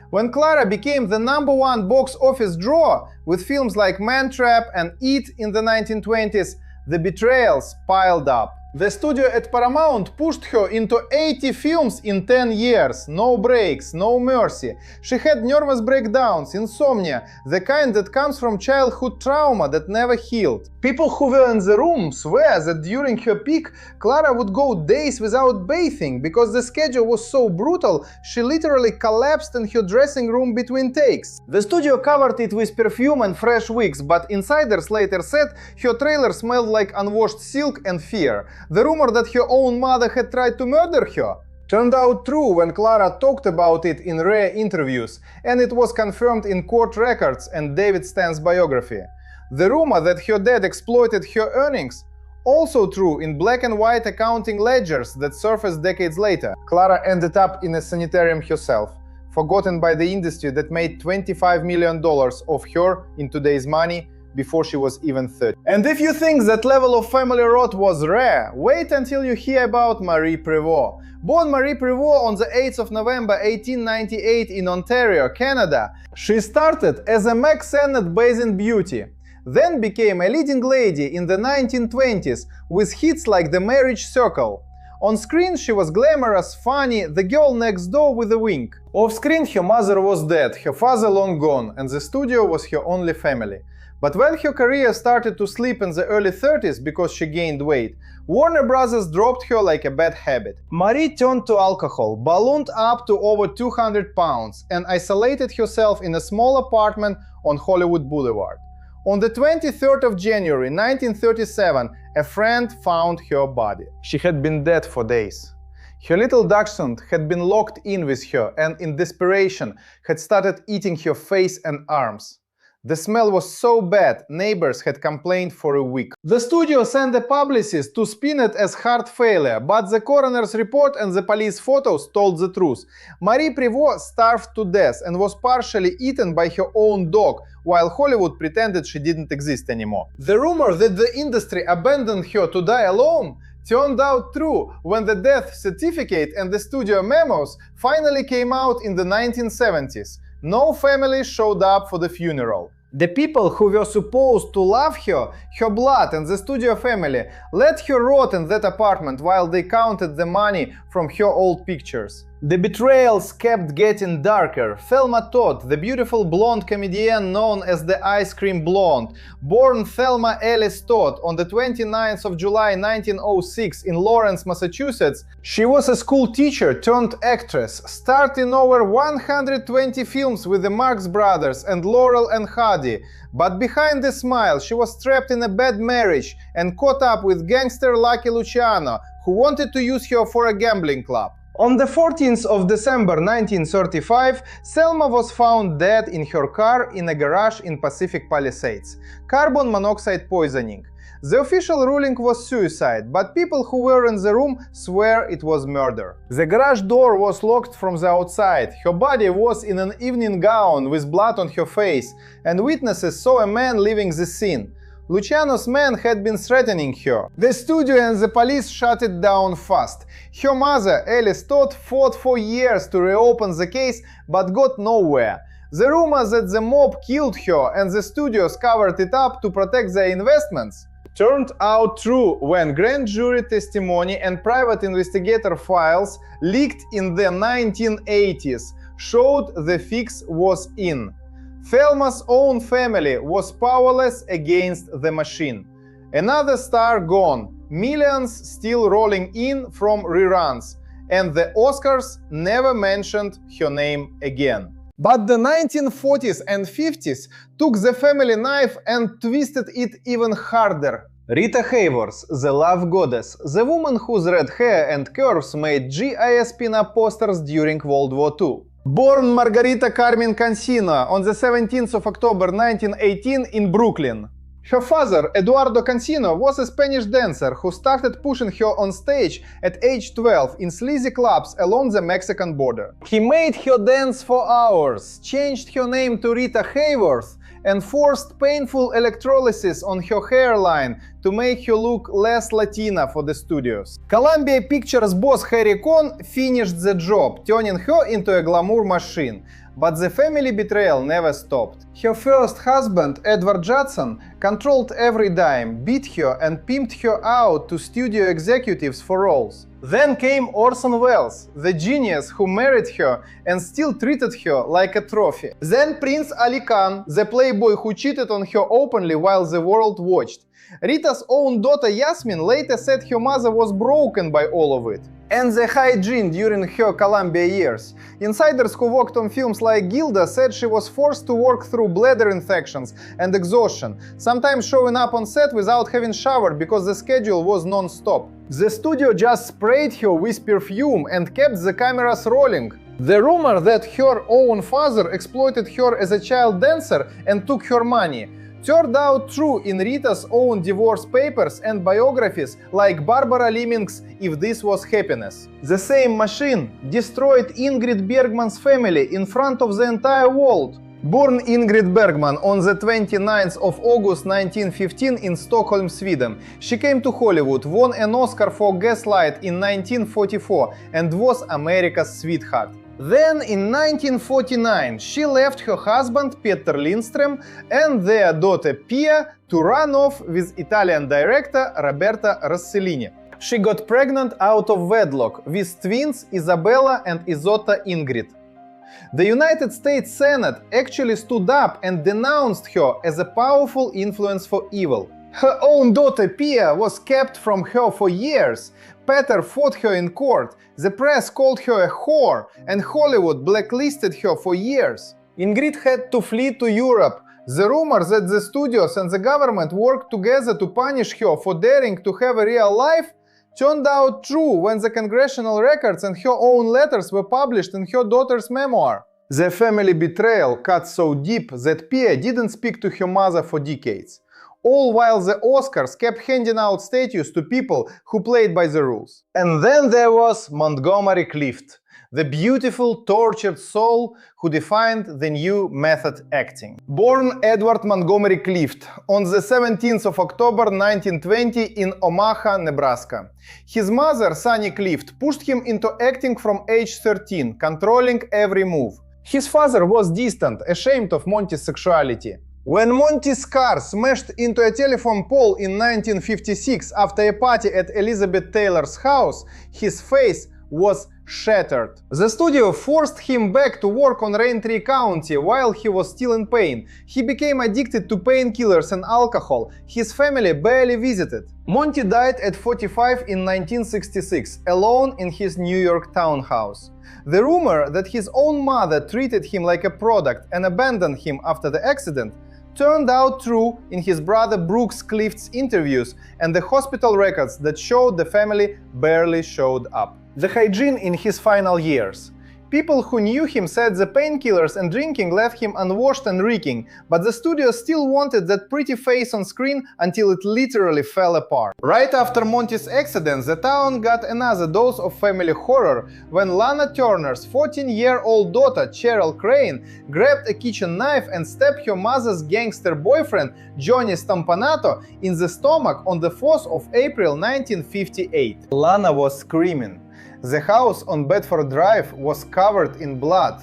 S1: When Clara became the #1 box office draw with films like Man Trap and It in the 1920s, the Betrayals piled up. The studio at Paramount pushed her into 80 films in 10 years, no breaks, no mercy. She had nervous breakdowns, insomnia, the kind that comes from childhood trauma that never healed. People who were in the room swear that during her peak, Clara would go days without bathing because the schedule was so brutal, she literally collapsed in her dressing room between takes. The studio covered it with perfume and fresh wigs, but insiders later said her trailer smelled like unwashed silk and fear. The rumor that her own mother had tried to murder her turned out true when Clara talked about it in rare interviews, and it was confirmed in court records and David Stein's biography. The rumor that her dad exploited her earnings, also true in black and white accounting ledgers that surfaced decades later. Clara ended up in a sanitarium herself. forgotten by the industry that made $25 million of her in today's money before she was even 30. And if you think that level of family rot was rare, wait until you hear about Marie Prévost. Born Marie Prévost on the 8th of November 1898 in Ontario, Canada, she started as a Mac Sennett Basin beauty, then became a leading lady in the 1920s with hits like The Marriage Circle. On screen she was glamorous, funny, the girl next door with a wink. Off screen her mother was dead, her father long gone, and the studio was her only family. But when her career started to slip in the early 30s because she gained weight, Warner Brothers dropped her like a bad habit. Marie turned to alcohol, ballooned up to over 200 pounds, and isolated herself in a small apartment on Hollywood Boulevard. On the 23rd of January 1937, a friend found her body. She had been dead for days. Her little dachshund had been locked in with her and in desperation had started eating her face and arms. The smell was so bad, neighbors had complained for a week. The studio sent a publicist to spin it as heart failure, but the coroner's report and the police photos told the truth. Marie Prévost starved to death and was partially eaten by her own dog, while Hollywood pretended she didn't exist anymore. The rumor that the industry abandoned her to die alone turned out true when the death certificate and the studio memos finally came out in the 1970s. No family showed up for the funeral. The people who were supposed to love her, her blood and the studio family, let her rot in that apartment while they counted the money from her old pictures. The betrayals kept getting darker. Thelma Todd, the beautiful blonde comedian known as the Ice Cream Blonde, born Thelma Alice Todd on the 29th of July 1906 in Lawrence, Massachusetts, she was a school teacher turned actress, starred in over 120 films with the Marx Brothers and Laurel and Hardy. But behind the smile, she was trapped in a bad marriage and caught up with gangster Lucky Luciano, who wanted to use her for a gambling club. On the 14th of December 1935, Thelma was found dead in her car in a garage in Pacific Palisades. Carbon monoxide poisoning. The official ruling was suicide, but people who were in the room swear it was murder. The garage door was locked from the outside. Her body was in an evening gown with blood on her face, and witnesses saw a man leaving the scene. Luciano's man had been threatening her. The studio and the police shut it down fast. Her mother, Alice Todd, fought for years to reopen the case, but got nowhere. The rumor that the mob killed her and the studios covered it up to protect their investments turned out true when grand jury testimony and private investigator files leaked in the 1980s showed the fix was in. Thelma's own family was powerless against the machine. Another star gone, millions still rolling in from reruns, and the Oscars never mentioned her name again. But the 1940s and 50s took the family knife and twisted it even harder. Rita Hayworth, the love goddess, the woman whose red hair and curves made GIS pin-up posters during World War II. Born Margarita Carmen Cancino on the 17th of October 1918 in Brooklyn. Her father, Eduardo Cancino, was a Spanish dancer who started pushing her on stage at age 12 in sleazy clubs along the Mexican border. He made her dance for hours, changed her name to Rita Hayworth, and forced painful electrolysis on her hairline to make her look less Latina for the studios. Columbia Pictures boss Harry Cohn finished the job, turning her into a glamour machine. But the family betrayal never stopped. Her first husband, Edward Judson, controlled every dime, beat her and pimped her out to studio executives for roles. Then came Orson Welles, the genius who married her and still treated her like a trophy. Then Prince Ali Khan, the playboy who cheated on her openly while the world watched. Rita's own daughter Yasmin later said her mother was broken by all of it. And the hygiene during her Columbia years. Insiders who worked on films like Gilda said she was forced to work through bladder infections and exhaustion, sometimes showing up on set without having showered because the schedule was non-stop. The studio just sprayed her with perfume and kept the cameras rolling. The rumor that her own father exploited her as a child dancer and took her money turned out true in Rita's own divorce papers and biographies like Barbara Leaming's If This Was Happiness. The same machine destroyed Ingrid Bergman's family in front of the entire world. Born Ingrid Bergman on the 29th of August 1915 in Stockholm, Sweden, she came to Hollywood, won an Oscar for Gaslight in 1944 and was America's sweetheart. Then, in 1949, she left her husband Peter Lindström and their daughter Pia to run off with Italian director Roberta Rossellini. She got pregnant out of wedlock with twins Isabella and Isotta Ingrid. The United States Senate actually stood up and denounced her as a powerful influence for evil. Her own daughter Pia was kept from her for years. Peter fought her in court, the press called her a whore, and Hollywood blacklisted her for years. Ingrid had to flee to Europe. The rumor that the studios and the government worked together to punish her for daring to have a real life turned out true when the congressional records and her own letters were published in her daughter's memoir. The family betrayal cut so deep that Pia didn't speak to her mother for decades. All while the Oscars kept handing out statues to people who played by the rules. And then there was Montgomery Clift, the beautiful, tortured soul who defined the new method acting. Born Edward Montgomery Clift on the 17th of October 1920 in Omaha, Nebraska. His mother, Sunny Clift, pushed him into acting from age 13, controlling every move. His father was distant, ashamed of Monty's sexuality. When Monty's car smashed into a telephone pole in 1956 after a party at Elizabeth Taylor's house, his face was shattered. The studio forced him back to work on Raintree County while he was still in pain. He became addicted to painkillers and alcohol. His family barely visited. Monty died at 45 in 1966, alone in his New York townhouse. The rumor that his own mother treated him like a product and abandoned him after the accident turned out true in his brother Brooks Clift's interviews and the hospital records that showed the family barely showed up. The hygiene in his final years. People who knew him said the painkillers and drinking left him unwashed and reeking, but the studio still wanted that pretty face on screen until it literally fell apart. Right after Monty's accident, the town got another dose of family horror when Lana Turner's 14-year-old daughter Cheryl Crane grabbed a kitchen knife and stabbed her mother's gangster boyfriend Johnny Stompanato in the stomach on the 4th of April 1958. Lana was screaming. The house on Bedford Drive was covered in blood.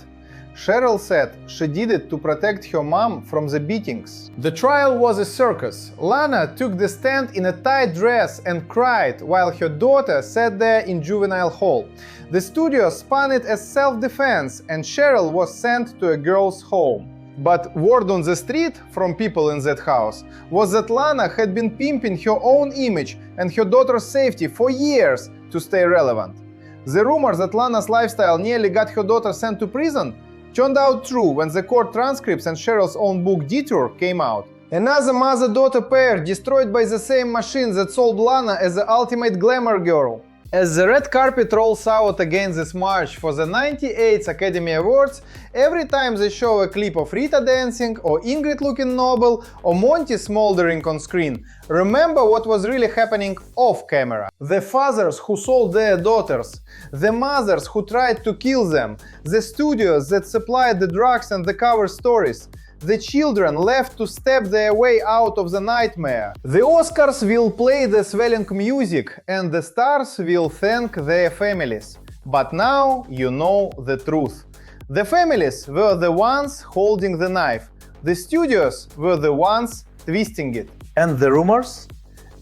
S1: Cheryl said she did it to protect her mom from the beatings. The trial was a circus. Lana took the stand in a tight dress and cried while her daughter sat there in juvenile hall. The studio spun it as self-defense and Cheryl was sent to a girl's home. But word on the street from people in that house was that Lana had been pimping her own image and her daughter's safety for years to stay relevant. The rumor that Lana's lifestyle nearly got her daughter sent to prison turned out true when the court transcripts and Cheryl's own book Detour came out. Another mother-daughter pair destroyed by the same machine that sold Lana as the ultimate glamour girl. As the red carpet rolls out again this March for the 98th Academy Awards, every time they show a clip of Rita dancing, or Ingrid looking noble, or Monty smoldering on screen, remember what was really happening off camera. The fathers who sold their daughters, the mothers who tried to kill them, the studios that supplied the drugs and the cover stories, the children left to step their way out of the nightmare. The Oscars will play the swelling music and the stars will thank their families. But now you know the truth. The families were the ones holding the knife. The studios were the ones twisting it. And the rumors?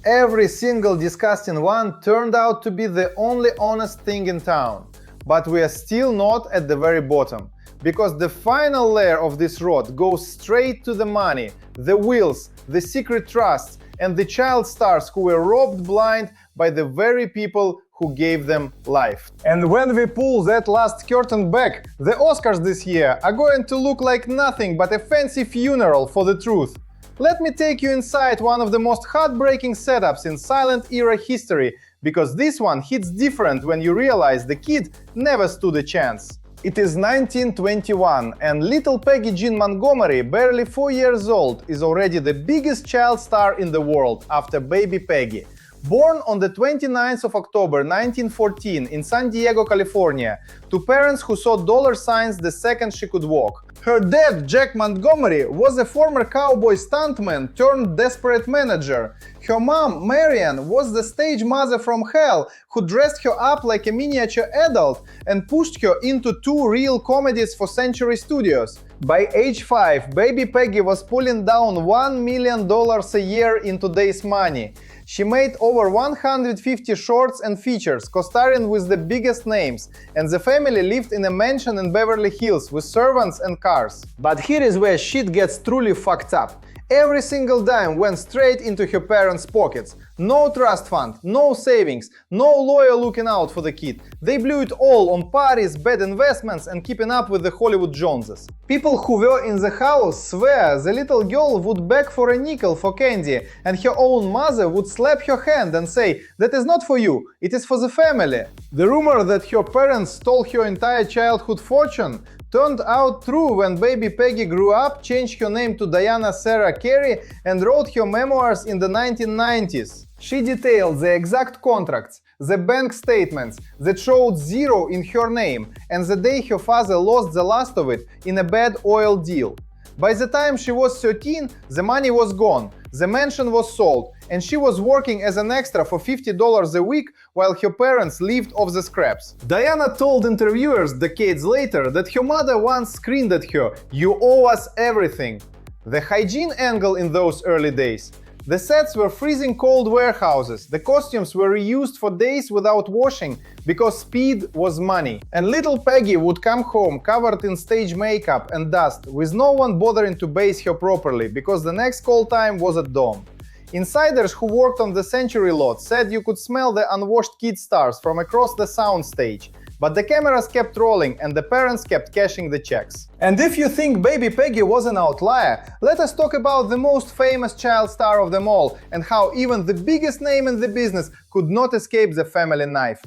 S1: Every single disgusting one turned out to be the only honest thing in town. But we are still not at the very bottom. Because the final layer of this rod goes straight to the money, the wills, the secret trusts, and the child stars who were robbed blind by the very people who gave them life. And when we pull that last curtain back, the Oscars this year are going to look like nothing but a fancy funeral for the truth. Let me take you inside one of the most heartbreaking setups in silent era history, because this one hits different when you realize the kid never stood a chance. It is 1921, and little Peggy Jean Montgomery, barely 4 years old, is already the biggest child star in the world after baby Peggy. Born on the 29th of October 1914 in San Diego, California, to parents who saw dollar signs the second she could walk. Her dad, Jack Montgomery, was a former cowboy stuntman turned desperate manager. Her mom, Marian, was the stage mother from hell who dressed her up like a miniature adult and pushed her into 2 reel comedies for Century Studios. By age 5, baby Peggy was pulling down $1 million a year in today's money. She made over 150 shorts and features, co-starring with the biggest names, and the family lived in a mansion in Beverly Hills with servants and cars. But here is where shit gets truly fucked up. Every single dime went straight into her parents' pockets. No trust fund, no savings, no lawyer looking out for the kid. They blew it all on parties, bad investments, and keeping up with the Hollywood Joneses. People who were in the house swear the little girl would beg for a nickel for candy, and her own mother would slap her hand and say, "That is not for you, it is for the family." The rumor that her parents stole her entire childhood fortune turned out true when baby Peggy grew up, changed her name to Diana Sarah Carey, and wrote her memoirs in the 1990s. She detailed the exact contracts, the bank statements that showed zero in her name, and the day her father lost the last of it in a bad oil deal. By the time she was 13, the money was gone, the mansion was sold, and she was working as an extra for $50 a week while her parents lived off the scraps. Diana told interviewers decades later that her mother once screamed at her, "You owe us everything." The hygiene angle in those early days. The sets were freezing cold warehouses, the costumes were reused for days without washing because speed was money. And little Peggy would come home covered in stage makeup and dust, with no one bothering to bathe her properly because the next call time was at dawn. Insiders who worked on the Century lot said you could smell the unwashed kid stars from across the soundstage. But the cameras kept rolling and the parents kept cashing the checks. And if you think baby Peggy was an outlier, let us talk about the most famous child star of them all and how even the biggest name in the business could not escape the family knife.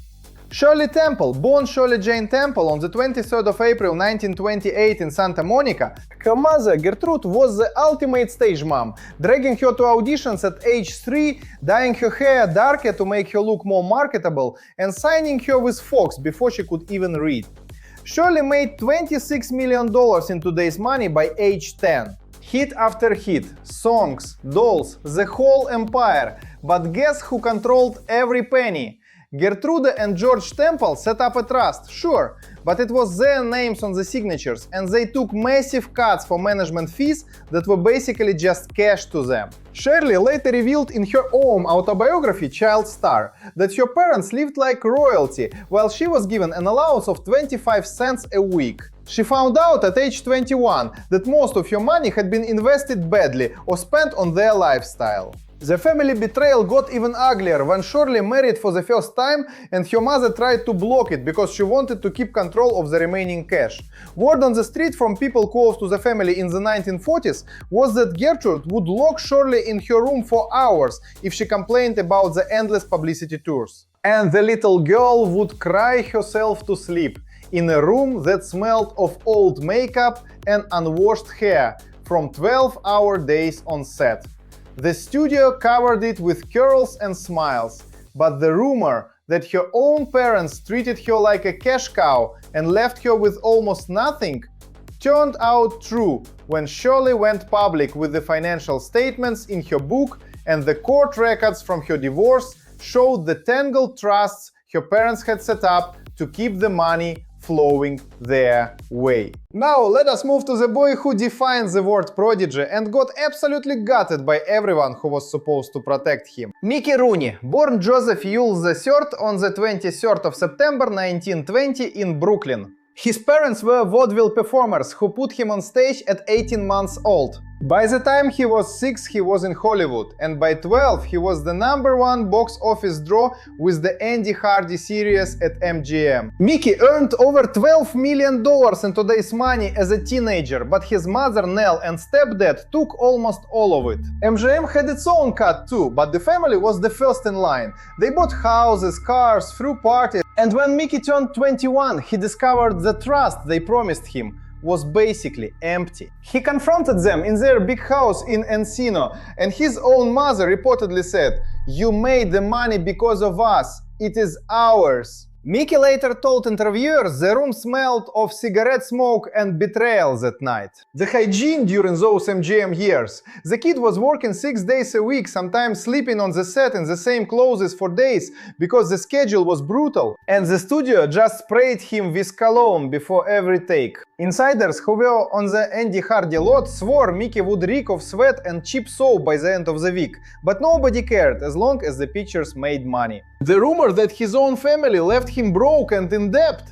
S1: Shirley Temple, born Shirley Jane Temple on the 23rd of April 1928 in Santa Monica, her mother, Gertrude, was the ultimate stage mom, dragging her to auditions at age 3, dyeing her hair darker to make her look more marketable, and signing her with Fox before she could even read. Shirley made $26 million in today's money by age 10. Hit after hit, songs, dolls, the whole empire. But guess who controlled every penny? Gertrude and George Temple set up a trust, sure, but it was their names on the signatures, and they took massive cuts for management fees that were basically just cash to them. Shirley later revealed in her own autobiography Child Star that her parents lived like royalty, while she was given an allowance of 25 cents a week. She found out at age 21 that most of her money had been invested badly or spent on their lifestyle. The family betrayal got even uglier when Shirley married for the first time and her mother tried to block it because she wanted to keep control of the remaining cash. Word on the street from people close to the family in the 1940s was that Gertrude would lock Shirley in her room for hours if she complained about the endless publicity tours. And the little girl would cry herself to sleep in a room that smelled of old makeup and unwashed hair from 12-hour days on set. The studio covered it with curls and smiles, but the rumor that her own parents treated her like a cash cow and left her with almost nothing turned out true when Shirley went public with the financial statements in her book, and the court records from her divorce showed the tangled trusts her parents had set up to keep the money flowing their way. Now let us move to the boy who defined the word prodigy and got absolutely gutted by everyone who was supposed to protect him. Mickey Rooney, born Joseph Yule III on the 23rd of September 1920 in Brooklyn. His parents were vaudeville performers who put him on stage at 18 months old. By the time he was 6, he was in Hollywood, and by 12, he was the #1 box office draw with the Andy Hardy series at MGM. Mickey earned over $12 million in today's money as a teenager, but his mother Nell and stepdad took almost all of it. MGM had its own cut too, but the family was the first in line. They bought houses, cars, threw parties, and when Mickey turned 21, he discovered the trust they promised him was basically empty. He confronted them in their big house in Encino, and his own mother reportedly said, "You made the money because of us. It is ours." Mickey later told interviewers the room smelled of cigarette smoke and betrayals at night. The hygiene during those MGM years. The kid was working 6 days a week, sometimes sleeping on the set in the same clothes for days because the schedule was brutal, and the studio just sprayed him with cologne before every take. Insiders who were on the Andy Hardy lot swore Mickey would reek of sweat and cheap soap by the end of the week, but nobody cared as long as the pictures made money. The rumor that his own family left him broke and in debt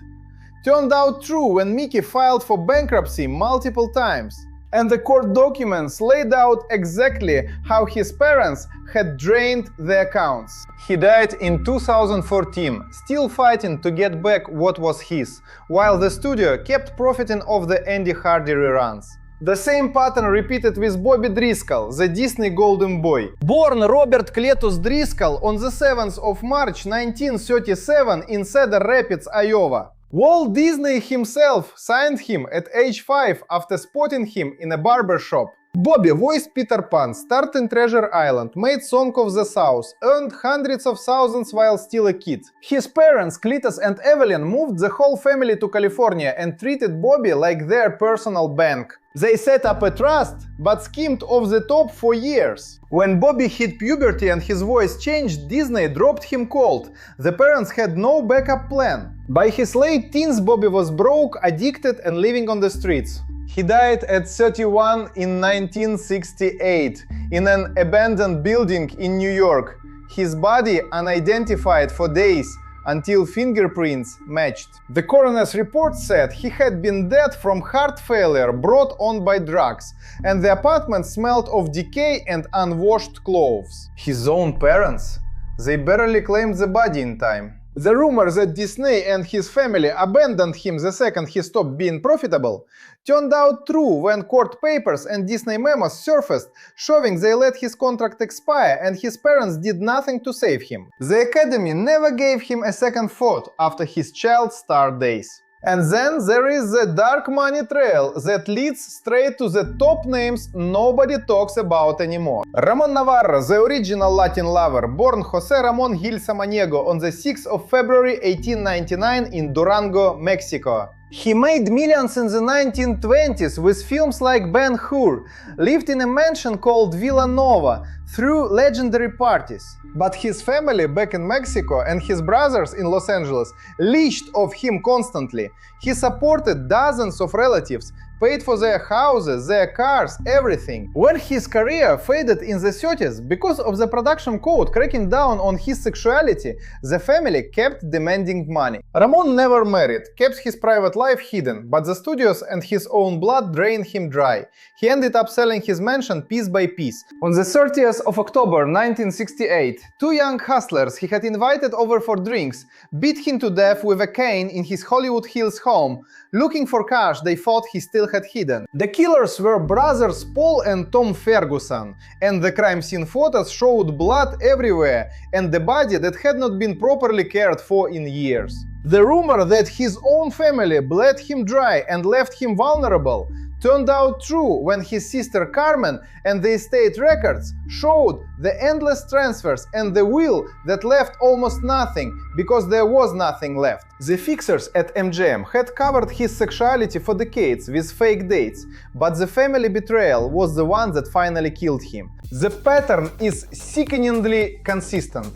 S1: turned out true when Mickey filed for bankruptcy multiple times. And the court documents laid out exactly how his parents had drained the accounts. He died in 2014, still fighting to get back what was his, while the studio kept profiting off the Andy Hardy reruns. The same pattern repeated with Bobby Driscoll, the Disney Golden Boy. Born Robert Cletus Driscoll on the 7th of March 1937 in Cedar Rapids, Iowa. Walt Disney himself signed him at age 5 after spotting him in a barber shop. Bobby voiced Peter Pan, starred in Treasure Island, made Song of the South, earned hundreds of thousands while still a kid. His parents, Cletus and Evelyn, moved the whole family to California and treated Bobby like their personal bank. They set up a trust, but schemed off the top for years. When Bobby hit puberty and his voice changed, Disney dropped him cold. The parents had no backup plan. By his late teens, Bobby was broke, addicted, and living on the streets. He died at 31 in 1968 in an abandoned building in New York. His body unidentified for days until fingerprints matched. The coroner's report said he had been dead from heart failure brought on by drugs, and the apartment smelled of decay and unwashed clothes. His own parents? They barely claimed the body in time. The rumor that Disney and his family abandoned him the second he stopped being profitable turned out true when court papers and Disney memos surfaced showing they let his contract expire and his parents did nothing to save him. The Academy never gave him a second thought after his child star days. And then there is the dark money trail that leads straight to the top names nobody talks about anymore. Ramon Navarro, the original Latin lover, born José Ramón Gil Samaniego on the 6th of February 1899 in Durango, Mexico. He made millions in the 1920s with films like Ben-Hur, lived in a mansion called Villa Nova, threw legendary parties. But his family back in Mexico and his brothers in Los Angeles leached off him constantly. He supported dozens of relatives, paid for their houses, their cars, everything. When his career faded in the 30s because of the production code cracking down on his sexuality, the family kept demanding money. Ramon never married, kept his private life hidden, but the studios and his own blood drained him dry. He ended up selling his mansion piece by piece. On the 30th of October 1968, two young hustlers he had invited over for drinks beat him to death with a cane in his Hollywood Hills home, looking for cash they thought he still had hidden. The killers were brothers Paul and Tom Ferguson, and the crime scene photos showed blood everywhere and the body that had not been properly cared for in years. The rumor that his own family bled him dry and left him vulnerable turned out true when his sister Carmen and the estate records showed the endless transfers and the will that left almost nothing because there was nothing left. The fixers at MGM had covered his sexuality for decades with fake dates, but the family betrayal was the one that finally killed him. The pattern is sickeningly consistent.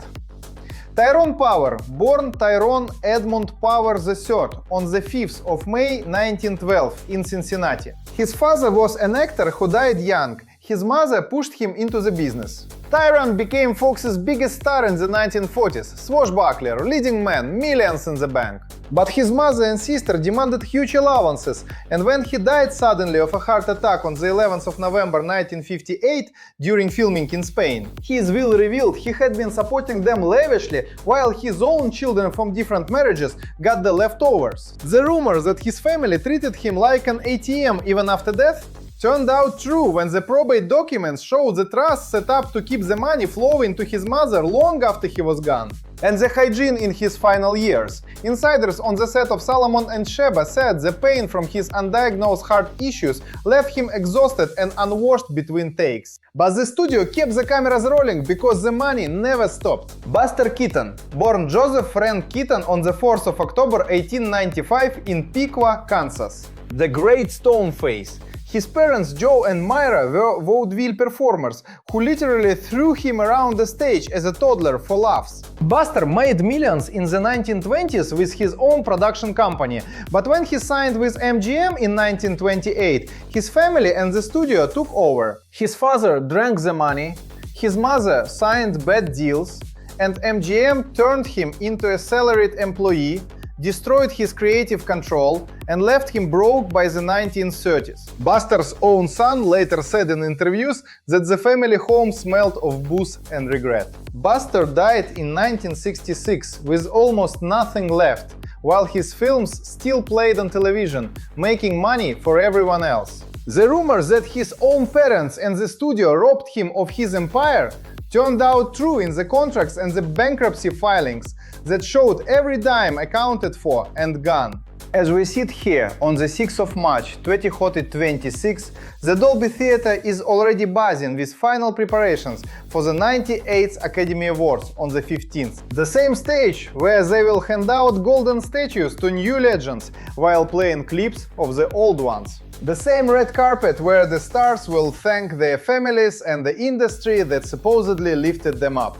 S1: Tyrone Power, born Tyrone Edmund Power III on the 5th of May 1912 in Cincinnati. His father was an actor who died young. His mother pushed him into the business. Tyrone became Fox's biggest star in the 1940s, swashbuckler, leading man, millions in the bank. But his mother and sister demanded huge allowances, and when he died suddenly of a heart attack on the 11th of November 1958 during filming in Spain, his will revealed he had been supporting them lavishly while his own children from different marriages got the leftovers. The rumor that his family treated him like an ATM even after death turned out true when the probate documents showed the trust set up to keep the money flowing to his mother long after he was gone. And the hygiene in his final years. Insiders on the set of Solomon and Sheba said the pain from his undiagnosed heart issues left him exhausted and unwashed between takes. But the studio kept the cameras rolling because the money never stopped. Buster Keaton, born Joseph Frank Keaton on the 4th of October 1895 in Piqua, Kansas. The Great Stone Face. His parents Joe and Myra were vaudeville performers who literally threw him around the stage as a toddler for laughs. Buster made millions in the 1920s with his own production company, but when he signed with MGM in 1928, his family and the studio took over. His father drank the money, his mother signed bad deals, and MGM turned him into a salaried employee, destroyed his creative control, and left him broke by the 1930s. Buster's own son later said in interviews that the family home smelled of booze and regret. Buster died in 1966 with almost nothing left, while his films still played on television, making money for everyone else. The rumor that his own parents and the studio robbed him of his empire turned out true in the contracts and the bankruptcy filings that showed every dime accounted for and gone. As we sit here on the 6th of March 2026, the Dolby Theatre is already buzzing with final preparations for the 98th Academy Awards on the 15th. The same stage where they will hand out golden statues to new legends while playing clips of the old ones. The same red carpet where the stars will thank their families and the industry that supposedly lifted them up.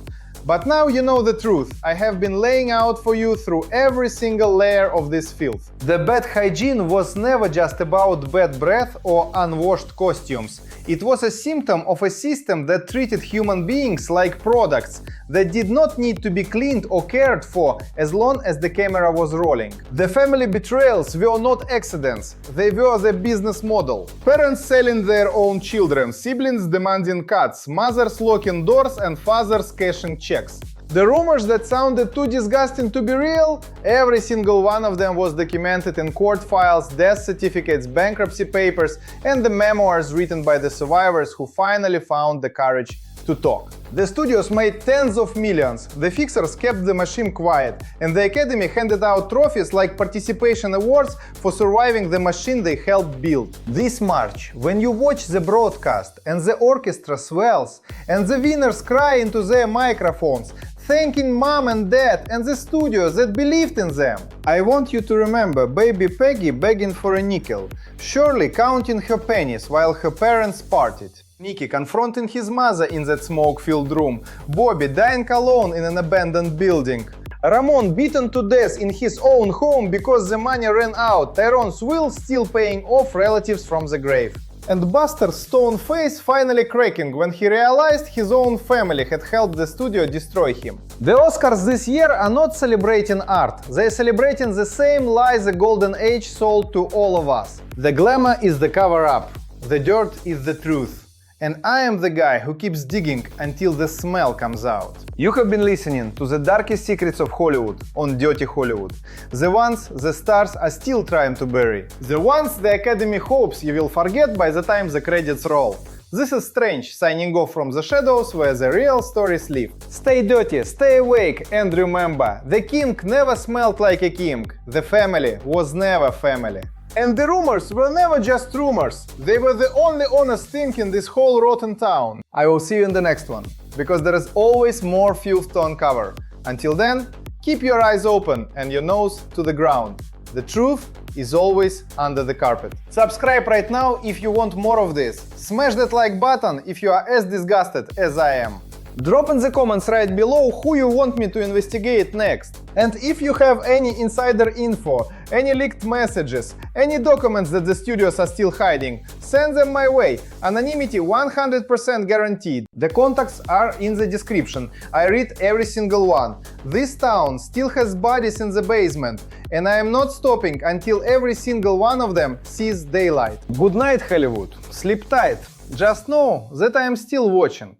S1: But now you know the truth. I have been laying out for you through every single layer of this filth. The bad hygiene was never just about bad breath or unwashed costumes. It was a symptom of a system that treated human beings like products that did not need to be cleaned or cared for as long as the camera was rolling. The family betrayals were not accidents, they were the business model. Parents selling their own children, siblings demanding cuts, mothers locking doors and fathers cashing checks. The rumors that sounded too disgusting to be real, every single one of them was documented in court files, death certificates, bankruptcy papers, and the memoirs written by the survivors who finally found the courage to talk. The studios made tens of millions, the fixers kept the machine quiet, and the Academy handed out trophies like participation awards for surviving the machine they helped build. This March, when you watch the broadcast and the orchestra swells and the winners cry into their microphones, thanking mom and dad and the studios that believed in them, I want you to remember baby Peggy begging for a nickel, Shirley counting her pennies while her parents partied, Nicky confronting his mother in that smoke-filled room, Bobby dying alone in an abandoned building, Ramon beaten to death in his own home because the money ran out, Tyrone's will still paying off relatives from the grave. And Buster's stone face finally cracking when he realized his own family had helped the studio destroy him. The Oscars this year are not celebrating art, they're celebrating the same lie the golden age sold to all of us. The glamour is the cover-up, the dirt is the truth. And I am the guy who keeps digging until the smell comes out. You have been listening to the darkest secrets of Hollywood on Dirty Hollywood. The ones the stars are still trying to bury. The ones the Academy hopes you will forget by the time the credits roll. This is Strange, signing off from the shadows where the real stories live. Stay dirty, stay awake, and remember, the king never smelled like a king. The family was never family. And the rumors were never just rumors. They were the only honest thing in this whole rotten town. I will see you in the next one, because there is always more filth to uncover. Until then, keep your eyes open and your nose to the ground. The truth is always under the carpet. Subscribe right now if you want more of this. Smash that like button if you are as disgusted as I am. Drop in the comments right below who you want me to investigate next. And if you have any insider info, any leaked messages, any documents that the studios are still hiding, send them my way. Anonymity 100% guaranteed. The contacts are in the description. I read every single one. This town still has bodies in the basement, and I am not stopping until every single one of them sees daylight. Good night, Hollywood. Sleep tight. Just know that I am still watching.